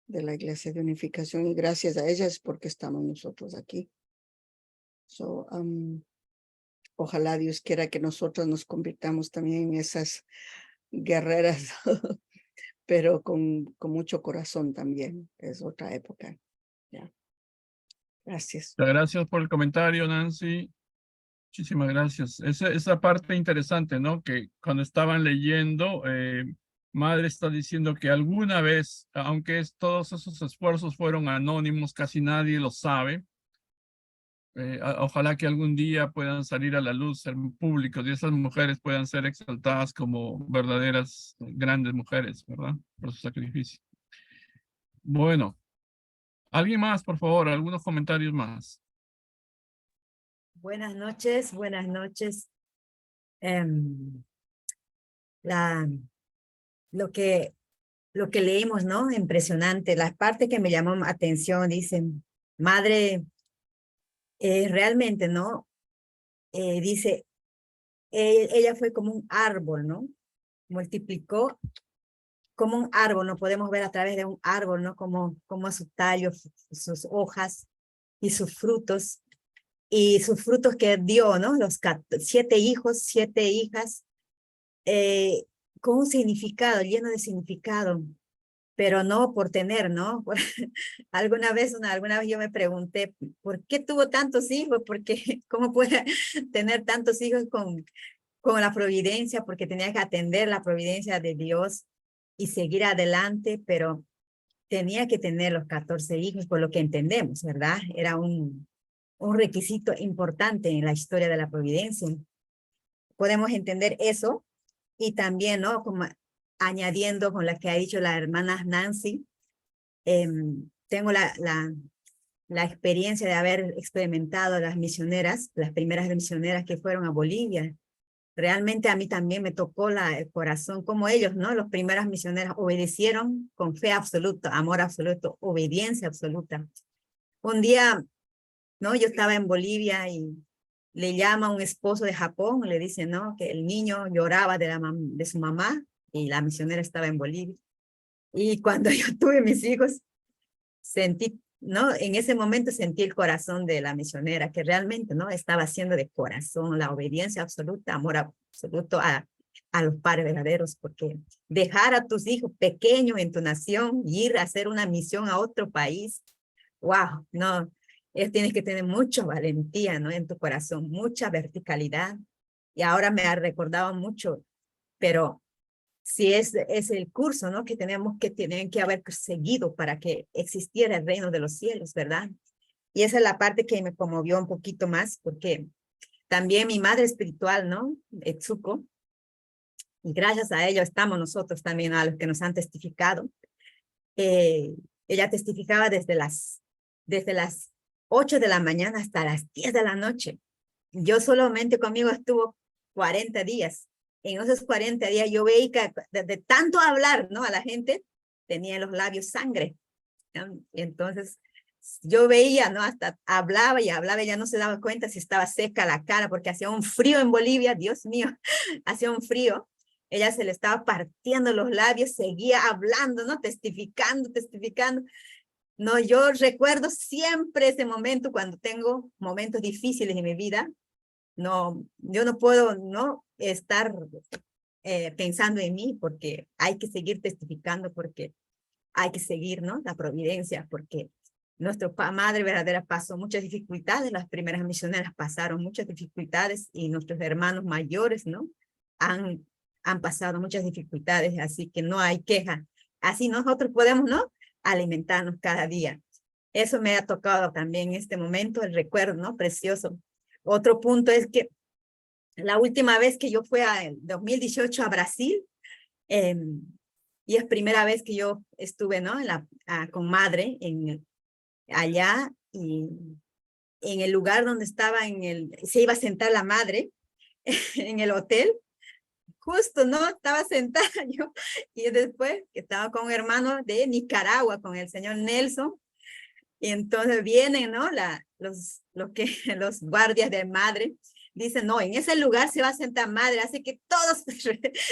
la Iglesia de Unificación, y gracias a ella es porque estamos nosotros aquí. So, ojalá Dios quiera que nosotros nos convirtamos también en esas guerreras, pero con mucho corazón también. Es otra época. Ya. Gracias. Gracias por el comentario, Nancy. Muchísimas gracias. Esa parte interesante, ¿no? Que cuando estaban leyendo, Madre está diciendo que alguna vez, aunque todos esos esfuerzos fueron anónimos, casi nadie lo sabe. Ojalá que algún día puedan salir a la luz, ser públicos y esas mujeres puedan ser exaltadas como verdaderas grandes mujeres, ¿verdad? Por su sacrificio. Bueno, ¿alguien más, por favor? ¿Algunos comentarios más? Buenas noches, buenas noches. Lo que leímos, ¿no? Impresionante. La parte que me llamó atención, dicen, madre, realmente, ¿no? Dice, ella fue como un árbol, ¿no? Multiplicó como un árbol, ¿no? Podemos ver a través de un árbol, ¿no? Como su tallo, sus hojas y sus frutos que dio, ¿no? Los 7 hijos, 7 hijas, con un significado, lleno de significado, pero no por tener, ¿no? Alguna vez yo me pregunté, ¿por qué tuvo tantos hijos? Porque, ¿cómo puede tener tantos hijos con la providencia? Porque tenía que atender la providencia de Dios y seguir adelante, pero tenía que tener los 14 hijos, por lo que entendemos, ¿verdad? Era un requisito importante en la historia de la providencia. Podemos entender eso y también, ¿no? Como añadiendo con la que ha dicho la hermana Nancy, tengo la experiencia de haber experimentado las misioneras, las primeras misioneras que fueron a Bolivia. Realmente a mí también me tocó el corazón como ellos, ¿no? Las primeras misioneras obedecieron con fe absoluta, amor absoluto, obediencia absoluta. Un día, ¿no? Yo estaba en Bolivia y le llama un esposo de Japón, le dice, ¿no? Que el niño lloraba de su mamá y la misionera estaba en Bolivia. Y cuando yo tuve mis hijos, sentí, ¿no? En ese momento sentí el corazón de la misionera, que realmente, ¿no? Estaba haciendo de corazón la obediencia absoluta, amor absoluto a los padres verdaderos, porque dejar a tus hijos pequeños en tu nación y ir a hacer una misión a otro país, wow, no, tienes que tener mucha valentía, ¿no? En tu corazón, mucha verticalidad. Y ahora me ha recordado mucho, pero si es el curso, ¿no? Que tienen que haber seguido para que existiera el reino de los cielos, ¿verdad? Y esa es la parte que me conmovió un poquito más, porque también mi madre espiritual, ¿no? Etsuko, y gracias a ello estamos nosotros también, a los que nos han testificado. Ella testificaba desde las 8 de la mañana hasta las 10 de la noche. Yo solamente conmigo estuvo 40 días. En esos 40 días yo veía que de tanto hablar, ¿no? A la gente, tenía en los labios sangre, ¿no? Y entonces yo veía, ¿no? Hasta hablaba y ya no se daba cuenta si estaba seca la cara, porque hacía un frío en Bolivia, Dios mío, hacía un frío. Ella se le estaba partiendo los labios, seguía hablando, ¿no? Testificando. No, yo recuerdo siempre ese momento cuando tengo momentos difíciles en mi vida. No, yo no puedo no estar pensando en mí, porque hay que seguir testificando, porque hay que seguir, ¿no? La providencia, porque madre verdadera pasó muchas dificultades, las primeras misioneras pasaron muchas dificultades y nuestros hermanos mayores, ¿no? Han pasado muchas dificultades, así que no hay queja. Así nosotros podemos, ¿no? Alimentarnos cada día. Eso me ha tocado también en este momento, el recuerdo, ¿no? Precioso. Otro punto es que la última vez que yo fui en 2018 a Brasil, y es primera vez que yo estuve, ¿no? Con madre allá, y en el lugar donde estaba, se iba a sentar la madre en el hotel, justo, ¿no? Estaba sentada yo, y después que estaba con un hermano de Nicaragua, con el señor Nelson, y entonces vienen, ¿no? Los guardias de madre, dicen, no, en ese lugar se va a sentar madre, así que todos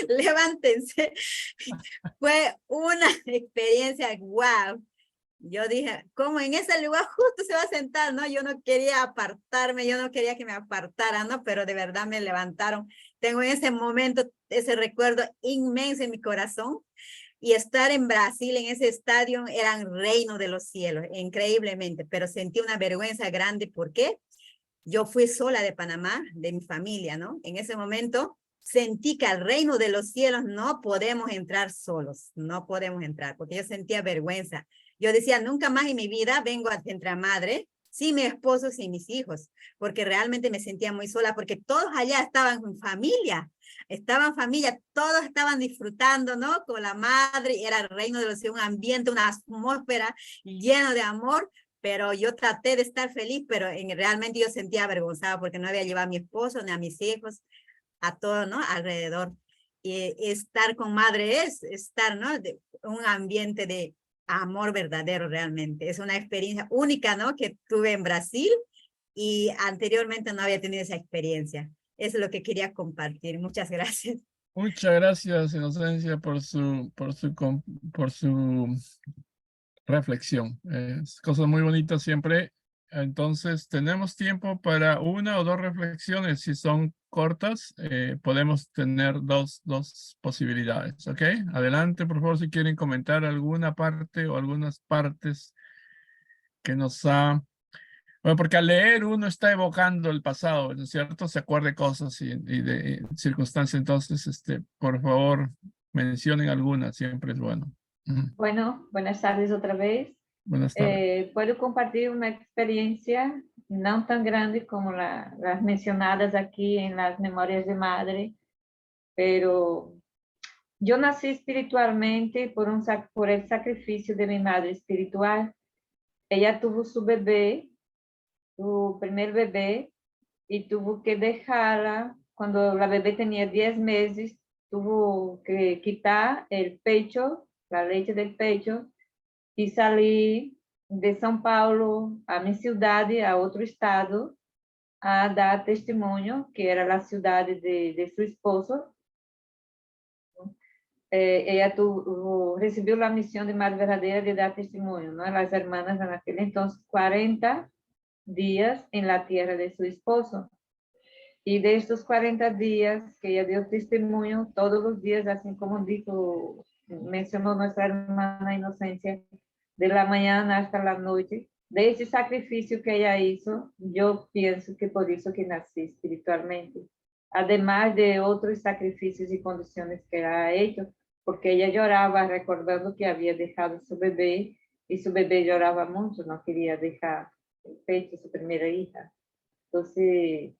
levántense. Fue una experiencia, wow. Yo dije, ¿cómo en ese lugar justo se va a sentar? ¿No? Yo no quería apartarme, yo no quería que me apartaran, ¿no? Pero de verdad me levantaron. Tengo en ese momento ese recuerdo inmenso en mi corazón. Y estar en Brasil, en ese estadio, era un reino de los cielos, increíblemente. Pero sentí una vergüenza grande. ¿Por qué? Yo fui sola de Panamá, de mi familia, ¿no? En ese momento sentí que al reino de los cielos no podemos entrar solos, no podemos entrar, porque yo sentía vergüenza. Yo decía, nunca más en mi vida vengo a Centra Madre, sin mi esposo, sin mis hijos, porque realmente me sentía muy sola, porque todos allá estaban en familia, todos estaban disfrutando, ¿no? Con la madre, era el reino de los cielos, un ambiente, una atmósfera lleno de amor, pero yo traté de estar feliz, pero realmente yo sentía avergonzada porque no había llevado a mi esposo ni a mis hijos, a todo, ¿no? Alrededor. Y estar con madre es estar, ¿no? Un ambiente de amor verdadero realmente. Es una experiencia única, ¿no? Que tuve en Brasil y anteriormente no había tenido esa experiencia. Eso es lo que quería compartir. Muchas gracias. Muchas gracias, Inocencia, por su reflexión. Es cosas muy bonitas siempre. Entonces, tenemos tiempo para una o dos reflexiones. Si son cortas, podemos tener dos posibilidades. ¿Ok? Adelante, por favor, si quieren comentar alguna parte o algunas partes que nos ha... Bueno, porque al leer uno está evocando el pasado, ¿no es cierto? Se acuerda de cosas y de circunstancias. Entonces, por favor, mencionen algunas. Siempre es bueno. Bueno, buenas tardes otra vez. Buenas tardes. Puedo compartir una experiencia no tan grande como las mencionadas aquí en las memorias de madre, pero yo nací espiritualmente por el sacrificio de mi madre espiritual. Ella tuvo su bebé, su primer bebé, y tuvo que dejarla cuando la bebé tenía 10 meses, tuvo que quitar el pecho, la leche del pecho, y salir de São Paulo a mi ciudad, a otro estado, a dar testimonio, que era la ciudad de su esposo. Ella recibió la misión de Madre Verdadera de dar testimonio, ¿no? Las hermanas en aquel entonces 40 días en la tierra de su esposo. Y de estos 40 días que ella dio testimonio, todos los días, así como mencionó nuestra hermana Inocencia, de la mañana hasta la noche, de ese sacrificio que ella hizo, yo pienso que por eso que nací espiritualmente, además de otros sacrificios y condiciones que ella ha hecho, porque ella lloraba recordando que había dejado su bebé, y su bebé lloraba mucho, no quería dejar el pecho, su primera hija. Entonces,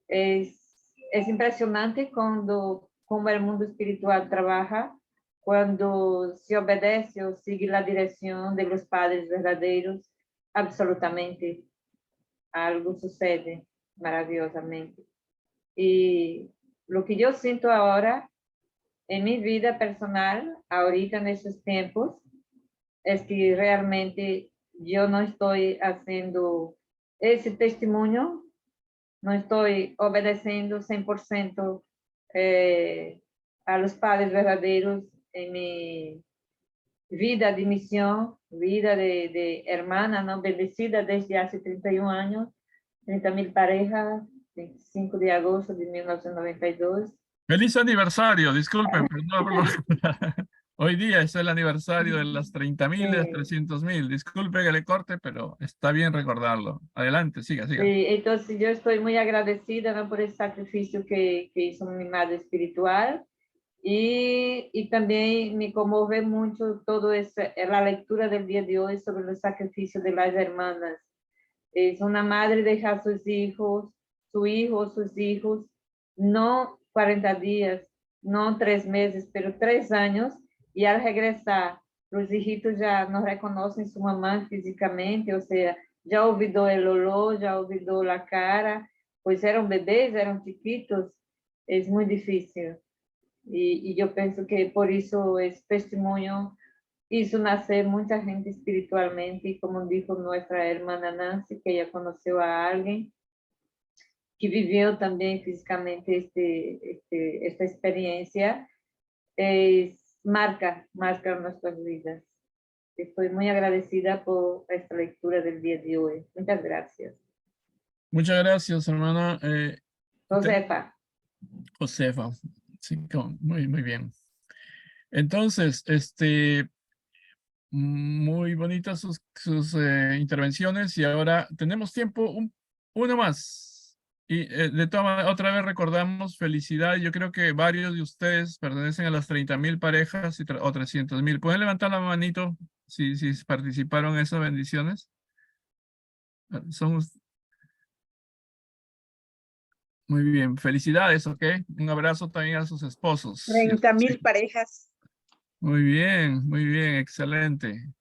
es impresionante cuando cómo el mundo espiritual trabaja cuando se obedece o sigue la dirección de los padres verdaderos. Absolutamente algo sucede maravillosamente. Y lo que yo siento ahora en mi vida personal, ahorita en estos tiempos, es que realmente yo no estoy haciendo ese testimonio, no estoy obedeciendo 100% a los padres verdaderos en mi vida de misión, vida de hermana, ¿no? Bendecida desde hace 31 años, 30,000 parejas, 25 de agosto de 1992. Feliz aniversario, disculpen, pero hoy día es el aniversario de las 30,000 y las 300,000. Disculpe que le corte, pero está bien recordarlo. Adelante, siga, siga. Sí, entonces yo estoy muy agradecida, ¿no? Por el sacrificio que hizo mi madre espiritual. Y también me conmueve mucho todo eso, la lectura del día de hoy sobre los sacrificios de las hermanas. Es una madre deja a sus hijos, su hijo, sus hijos, no 40 días, no 3 meses, pero 3 años, y al regresar, los hijitos ya no reconocen su mamá físicamente, o sea, ya olvidó el olor, ya olvidó la cara, pues eran bebés, eran chiquitos, es muy difícil. Y yo pienso que por eso es testimonio hizo nacer mucha gente espiritualmente, y como dijo nuestra hermana Nancy, que ella conoció a alguien que vivió también físicamente esta experiencia, marca nuestras vidas. Estoy muy agradecida por esta lectura del día de hoy. Muchas gracias. Muchas gracias, hermana Josefa. Josefa. Sí, muy, muy bien. Entonces, muy bonitas sus intervenciones, y ahora tenemos tiempo, uno más. Y otra vez recordamos, felicidad. Yo creo que varios de ustedes pertenecen a las 30,000 parejas o 300,000. ¿Pueden levantar la manito si participaron en esas bendiciones? Son muy bien, felicidades, ¿ok? Un abrazo también a sus esposos. 30,000 parejas. Muy bien, excelente.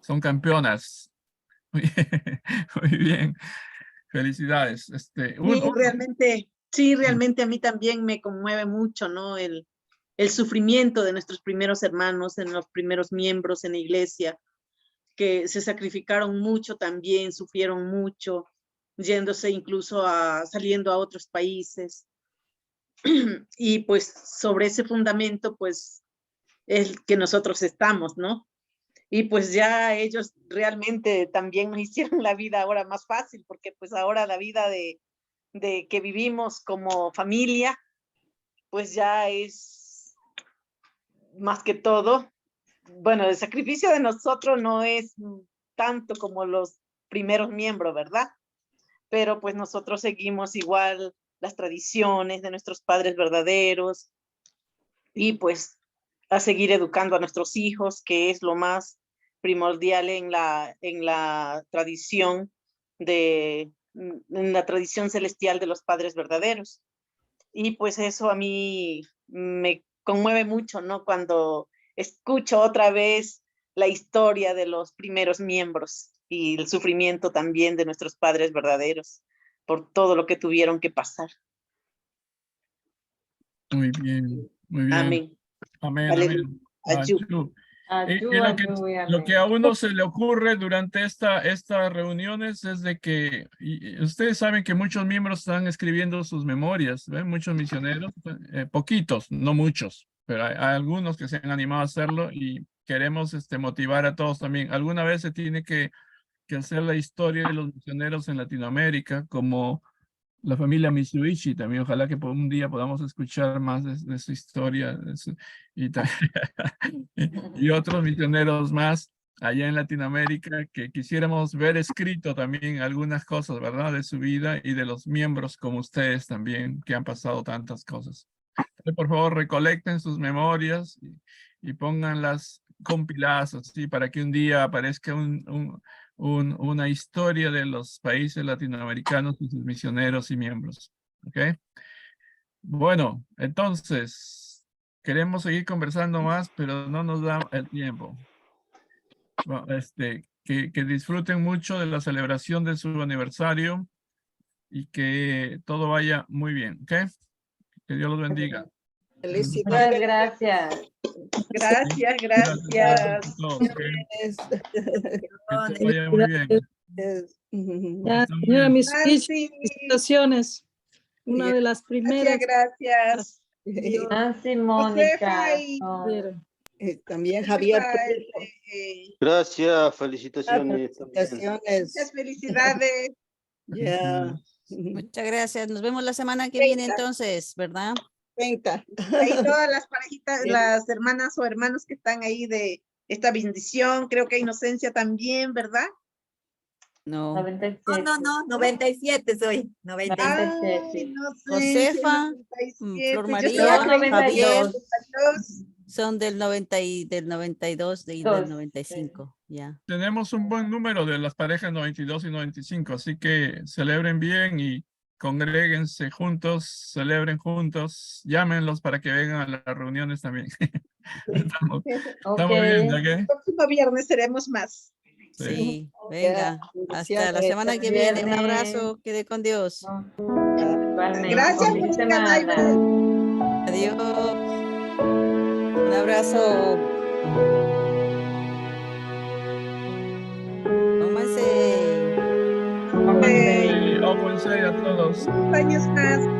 Son campeonas. Muy bien, muy bien. Felicidades. Sí, realmente a mí también me conmueve mucho, ¿no? El sufrimiento de nuestros primeros hermanos, de los primeros miembros en la iglesia, que se sacrificaron mucho también, sufrieron mucho, yéndose incluso saliendo a otros países. Y pues sobre ese fundamento, pues, es que nosotros estamos, ¿no? Y pues ya ellos realmente también nos hicieron la vida ahora más fácil, porque pues ahora la vida de que vivimos como familia, pues ya es más que todo, bueno, el sacrificio de nosotros no es tanto como los primeros miembros, ¿verdad? Pero pues nosotros seguimos igual las tradiciones de nuestros padres verdaderos, y pues a seguir educando a nuestros hijos, que es lo más primordial en la tradición en la tradición celestial de los padres verdaderos. Y pues eso a mí me conmueve mucho, ¿no? Cuando escucho otra vez la historia de los primeros miembros y el sufrimiento también de nuestros padres verdaderos por todo lo que tuvieron que pasar. Muy bien, muy bien. Amén. Amén, Aleluya. amén. Ayú. Y lo que a uno se le ocurre durante estas reuniones es de que ustedes saben que muchos miembros están escribiendo sus memorias, ¿ven? Muchos misioneros, poquitos, no muchos, pero hay algunos que se han animado a hacerlo, y queremos motivar a todos también. Alguna vez se tiene que hacer la historia de los misioneros en Latinoamérica, como la familia Mitsubishi también. Ojalá que por un día podamos escuchar más de su historia y otros misioneros más allá en Latinoamérica, que quisiéramos ver escrito también algunas cosas, ¿verdad? De su vida y de los miembros como ustedes también, que han pasado tantas cosas. Por favor, recolecten sus memorias y pónganlas compiladas así, para que un día aparezca una historia de los países latinoamericanos y sus misioneros y miembros. ¿Ok? Bueno, entonces, queremos seguir conversando más, pero no nos da el tiempo. Bueno, que disfruten mucho de la celebración de su aniversario y que todo vaya muy bien, ¿ok? Que Dios los bendiga. Felicidades. Muchas gracias. Gracias, Gracias gracias. a todos, ¿ok? Que todo vaya muy bien. Ya, Está muy señora, bien. mis Nancy, felicitaciones. Una de las primeras. gracias. Nancy, Josefa Mónica. y oh, También Javier. Gracias, felicitaciones también. Felicitaciones. muchas felicidades. Ya. Muchas gracias. Nos vemos la semana que viene entonces, ¿verdad? 30. Ahí todas las parejitas, las hermanas o hermanos que están ahí de esta bendición, creo que Inocencia también, ¿verdad? No. 97. No, 97 soy. 97. Ah, 97. Inocencia, Josefa, 97. Flor Yo María, estaba creyendo Javier, 92. son del 90 y del 92 y Dos, del 95, ya. Tenemos un buen número de las parejas 92 y 95, así que celebren bien y congréguense juntos, celebren juntos, llámenlos para que vengan a las reuniones también. Estamos viendo, Ok. ¿ok? El próximo viernes seremos más. Sí, venga, hasta la bendiciones. semana que viene. Un Viernes. abrazo, quede con Dios. Igualmente. Gracias, Feliz Mónica. Bye, semana. bye. Adiós. Un abrazo. Cómanse. Cómanse. Y Open a todos. Muchos años más.